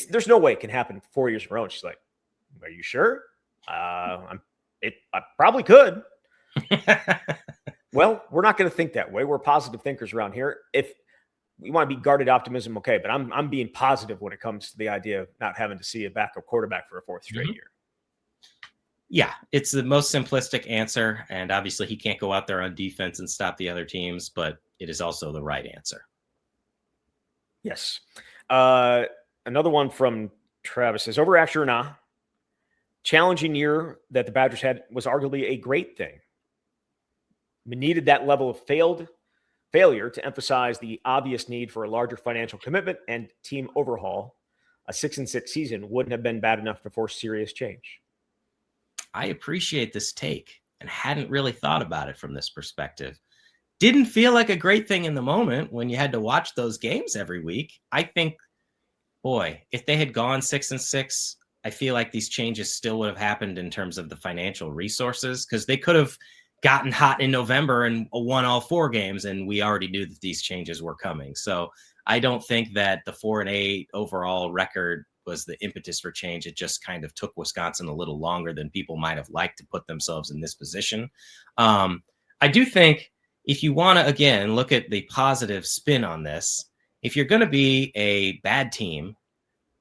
there's no way it can happen 4 years in a row. And she's like, are you sure? I probably could. Well, we're not going to think that way. We're positive thinkers around here. If we want to be guarded optimism, okay, but I'm being positive when it comes to the idea of not having to see a backup quarterback for a 4th straight year. Yeah, it's the most simplistic answer, and obviously he can't go out there on defense and stop the other teams, but it is also the right answer. Yes. Another one from Travis says, overreaction or not, challenging year that the Badgers had was arguably a great thing. We needed that level of failure to emphasize the obvious need for a larger financial commitment and team overhaul. A 6-6 season wouldn't have been bad enough to force serious change. I appreciate this take and hadn't really thought about it from this perspective. Didn't feel like a great thing in the moment when you had to watch those games every week. I think, boy, if they had gone 6-6, I feel like these changes still would have happened in terms of the financial resources, because they could have gotten hot in November and won all 4 games, and we already knew that these changes were coming. So I don't think that the 4-8 overall record was the impetus for change. It just kind of took Wisconsin a little longer than people might have liked to put themselves in this position. I do think if you want to, again, look at the positive spin on this, if you're going to be a bad team,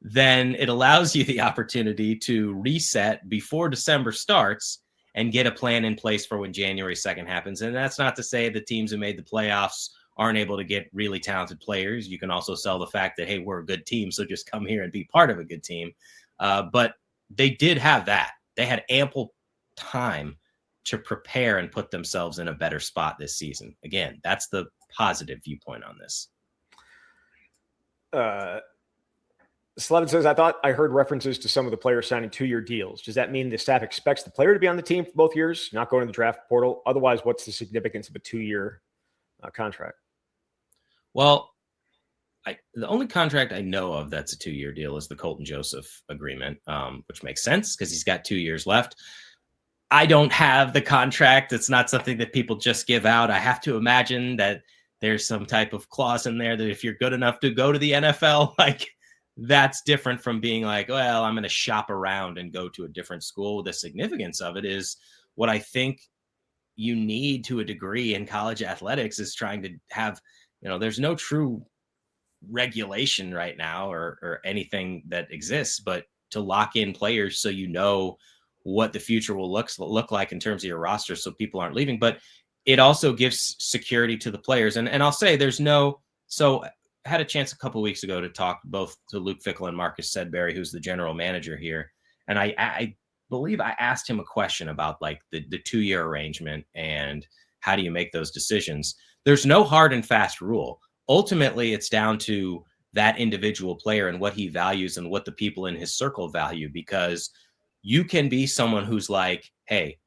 then it allows you the opportunity to reset before December starts and get a plan in place for when January 2nd happens. And that's not to say the teams who made the playoffs aren't able to get really talented players. You can also sell the fact that, hey, we're a good team, so just come here and be part of a good team. But they did have that. They had ample time to prepare and put themselves in a better spot this season. Again, that's the positive viewpoint on this. Slevin says, I thought I heard references to some of the players signing 2-year deals. Does that mean the staff expects the player to be on the team for both years, not going to the draft portal? Otherwise, what's the significance of a 2-year contract? Well, the only contract I know of that's a 2-year deal is the Colton Joseph agreement, which makes sense because he's got 2 years left. I don't have the contract. It's not something that people just give out. I have to imagine that there's some type of clause in there that if you're good enough to go to the NFL, like that's different from being like, well, I'm going to shop around and go to a different school. The significance of it is what I think you need to a degree in college athletics is trying to have, there's no true regulation right now or anything that exists, but to lock in players so you know what the future will look like in terms of your roster so people aren't leaving. But it also gives security to the players. And I'll say so I had a chance a couple of weeks ago to talk both to Luke Fickell and Marcus Sedberry, who's the general manager here. And I believe I asked him a question about like the 2-year arrangement and how do you make those decisions? There's no hard and fast rule. Ultimately, it's down to that individual player and what he values and what the people in his circle value, because you can be someone who's like, hey,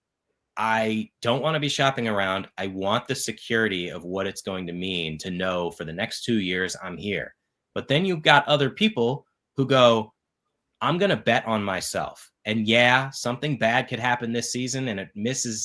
I don't want to be shopping around. I want the security of what it's going to mean to know for the next 2 years I'm here. But then you've got other people who go, I'm going to bet on myself. And yeah, something bad could happen this season and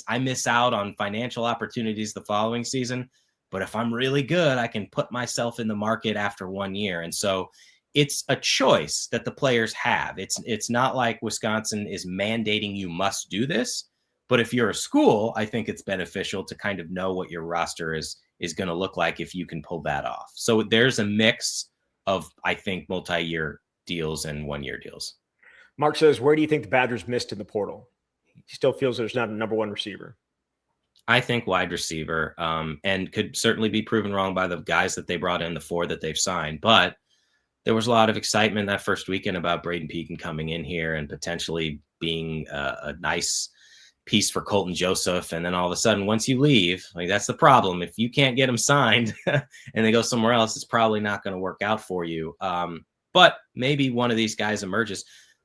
I miss out on financial opportunities the following season. But if I'm really good, I can put myself in the market after 1 year. And so it's a choice that the players have. It's not like Wisconsin is mandating you must do this. But if you're a school, I think it's beneficial to kind of know what your roster is going to look like if you can pull that off. So there's a mix of, I think, multi-year deals and 1-year deals. Mark says, where do you think the Badgers missed in the portal? He still feels there's not a number one receiver. I think wide receiver, and could certainly be proven wrong by the guys that they brought in, the 4 that they've signed. But there was a lot of excitement that first weekend about Braden Peakin coming in here and potentially being a nice piece for Colton Joseph. And then all of a sudden, once you leave, like that's the problem. If you can't get them signed and they go somewhere else, it's probably not going to work out for you. But maybe one of these guys emerges.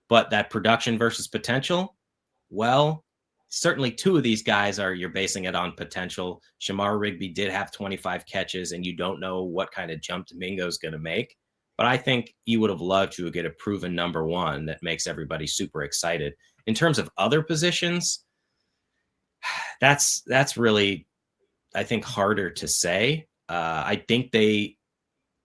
But that production versus potential, well, certainly 2 of these guys you're basing it on potential. Shamar Rigby did have 25 catches, and you don't know what kind of jump Domingo is going to make. But I think you would have loved to get a proven number 1 that makes everybody super excited. In terms of other positions, that's really, I think, harder to say. I think they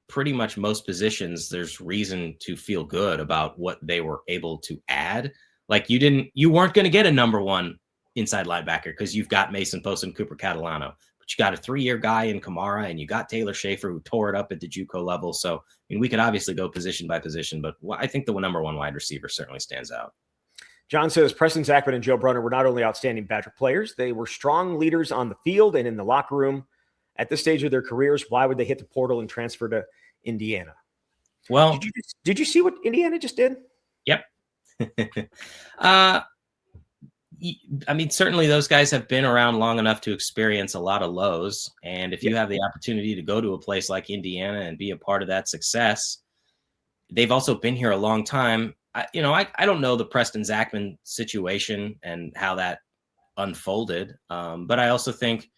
pretty much most positions, there's reason to feel good about what they were able to add. Like you weren't going to get a number 1 inside linebacker because you've got Mason Post and Cooper Catalano, but you got a 3-year guy in Kamara and you got Taylor Schaefer who tore it up at the JUCO level. So, I mean, we could obviously go position by position, but I think the number 1 wide receiver certainly stands out. John says Preston Zachman and Joe Brunner were not only outstanding Badger players, they were strong leaders on the field and in the locker room. At this stage of their careers, why would they hit the portal and transfer to Indiana? Well, did you see what Indiana just did? Yep. I mean, certainly those guys have been around long enough to experience a lot of lows. And if you have the opportunity to go to a place like Indiana and be a part of that success, they've also been here a long time. I don't know the Preston Zachman situation and how that unfolded. But I also think,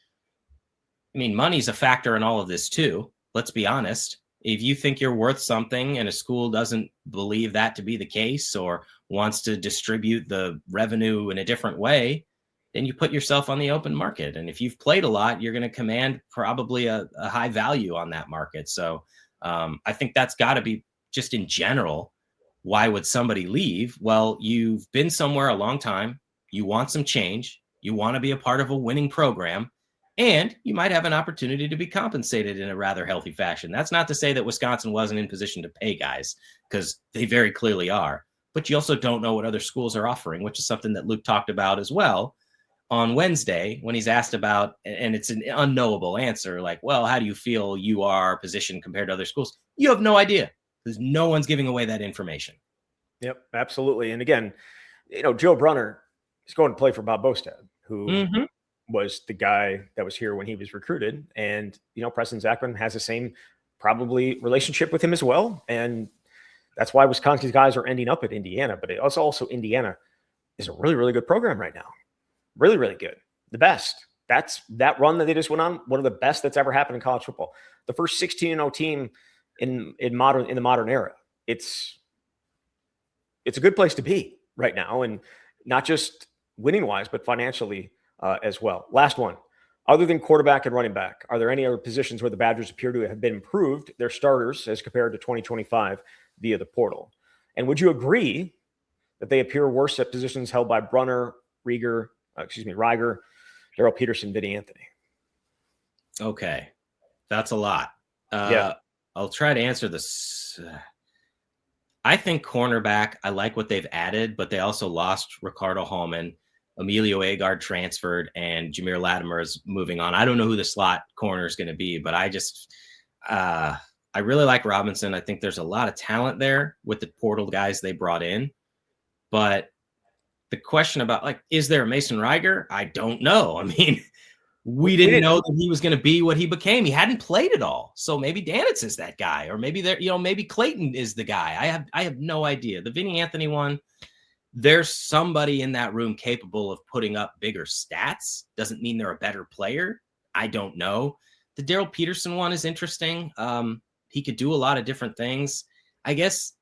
money's a factor in all of this too. Let's be honest. If you think you're worth something and a school doesn't believe that to be the case or wants to distribute the revenue in a different way, then you put yourself on the open market. And if you've played a lot, you're going to command probably a high value on that market. So I think that's got to be just in general why would somebody leave? Well, you've been somewhere a long time. You want some change. You want to be a part of a winning program, and you might have an opportunity to be compensated in a rather healthy fashion. That's not to say that Wisconsin wasn't in position to pay guys, because they very clearly are. But you also don't know what other schools are offering, which is something that Luke talked about as well on Wednesday when he's asked about, and it's an unknowable answer, like, well, how do you feel you are positioned compared to other schools? You have no idea, because no one's giving away that information. Yep, absolutely. And again, Joe Brunner is going to play for Bob Bostad, who was the guy that was here when he was recruited. And, Preston Zachman has the same probably relationship with him as well. And that's why Wisconsin's guys are ending up at Indiana. But it's also Indiana is a really, really good program right now. Really, really good. The best. That run that they just went on, one of the best that's ever happened in college football. The first 16-0 team in the modern era. It's a good place to be right now, and not just winning wise, but financially as well. Last one. Other than quarterback and running back, are there any other positions where the Badgers appear to have been improved, their starters, as compared to 2025 via the portal? And would you agree that they appear worse at positions held by Brunner, Rieger, Daryl Peterson, Vinny Anthony? Okay. That's a lot. Yeah. I'll try to answer this. I think cornerback, I like what they've added, but they also lost Ricardo Hallman. Emilio Agard transferred, and Jameer Latimer is moving on. I don't know who the slot corner is going to be, but I really like Robinson. I think there's a lot of talent there with the portal guys they brought in. But the question about, is there a Mason Reiger? I don't know. I mean, we didn't know that he was going to be what he became. He hadn't played at all. So maybe Danitz is that guy, or maybe maybe Clayton is the guy. I have no idea. The Vinny Anthony one, there's somebody in that room capable of putting up bigger stats. Doesn't mean they're a better player. I don't know. The Daryl Peterson one is interesting. He could do a lot of different things. I guess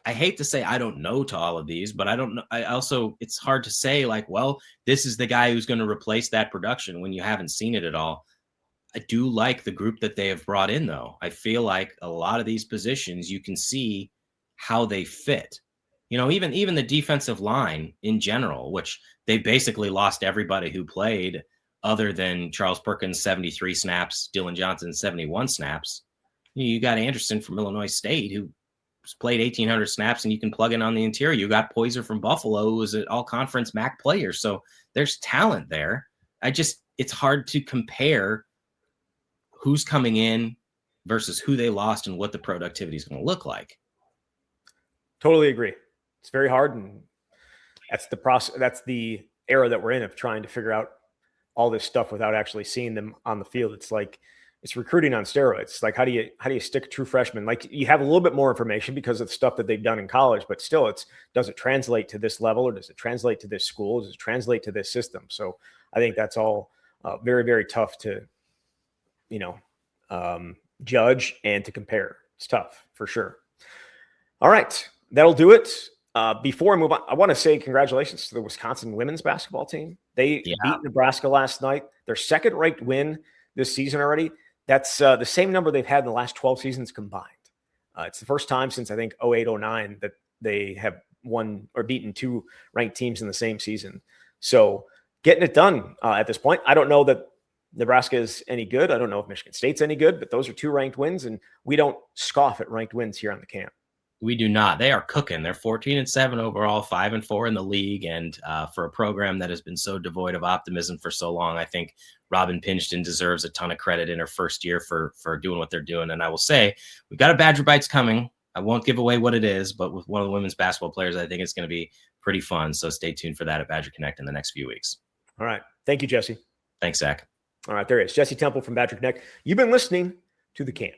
I hate to say I don't know to all of these, but I don't know. It's hard to say this is the guy who's going to replace that production when you haven't seen it at all. I do like the group that they have brought in, though. I feel like a lot of these positions, you can see how they fit. Even the defensive line in general, which they basically lost everybody who played other than Charles Perkins, 73 snaps, Dylan Johnson, 71 snaps. You got Anderson from Illinois State, who played 1,800 snaps, and you can plug in on the interior. You got Poyser from Buffalo, who was an all-conference MAC player. So there's talent there. It's hard to compare who's coming in versus who they lost and what the productivity is going to look like. Totally agree. It's very hard, and that's the process. That's the era that we're in, of trying to figure out all this stuff without actually seeing them on the field. It's like it's recruiting on steroids. Like, how do you stick a true freshman? Like, you have a little bit more information because of the stuff that they've done in college, but still, does it translate to this level, or does it translate to this school? Does it translate to this system? So I think that's all very, very tough to, judge and to compare. It's tough for sure. All right, that'll do it. Before I move on, I want to say congratulations to the Wisconsin women's basketball team. They beat Nebraska last night. Their second-ranked win this season already. That's the same number they've had in the last 12 seasons combined. It's the first time since, I think, 08-09 that they have won or beaten two ranked teams in the same season. So getting it done at this point. I don't know that Nebraska is any good. I don't know if Michigan State's any good, but those are two ranked wins, and we don't scoff at ranked wins here on the camp. We do not. They are cooking. They're 14-7 overall, 5-4 in the league. And for a program that has been so devoid of optimism for so long, I think Robin Pingeton deserves a ton of credit in her first year for doing what they're doing. And I will say, we've got a Badger Bites coming. I won't give away what it is, but with one of the women's basketball players, I think it's going to be pretty fun. So stay tuned for that at Badger Connect in the next few weeks. All right. Thank you, Jesse. Thanks, Zach. All right. There he is. Jesse Temple from Badger Connect. You've been listening to The Camp.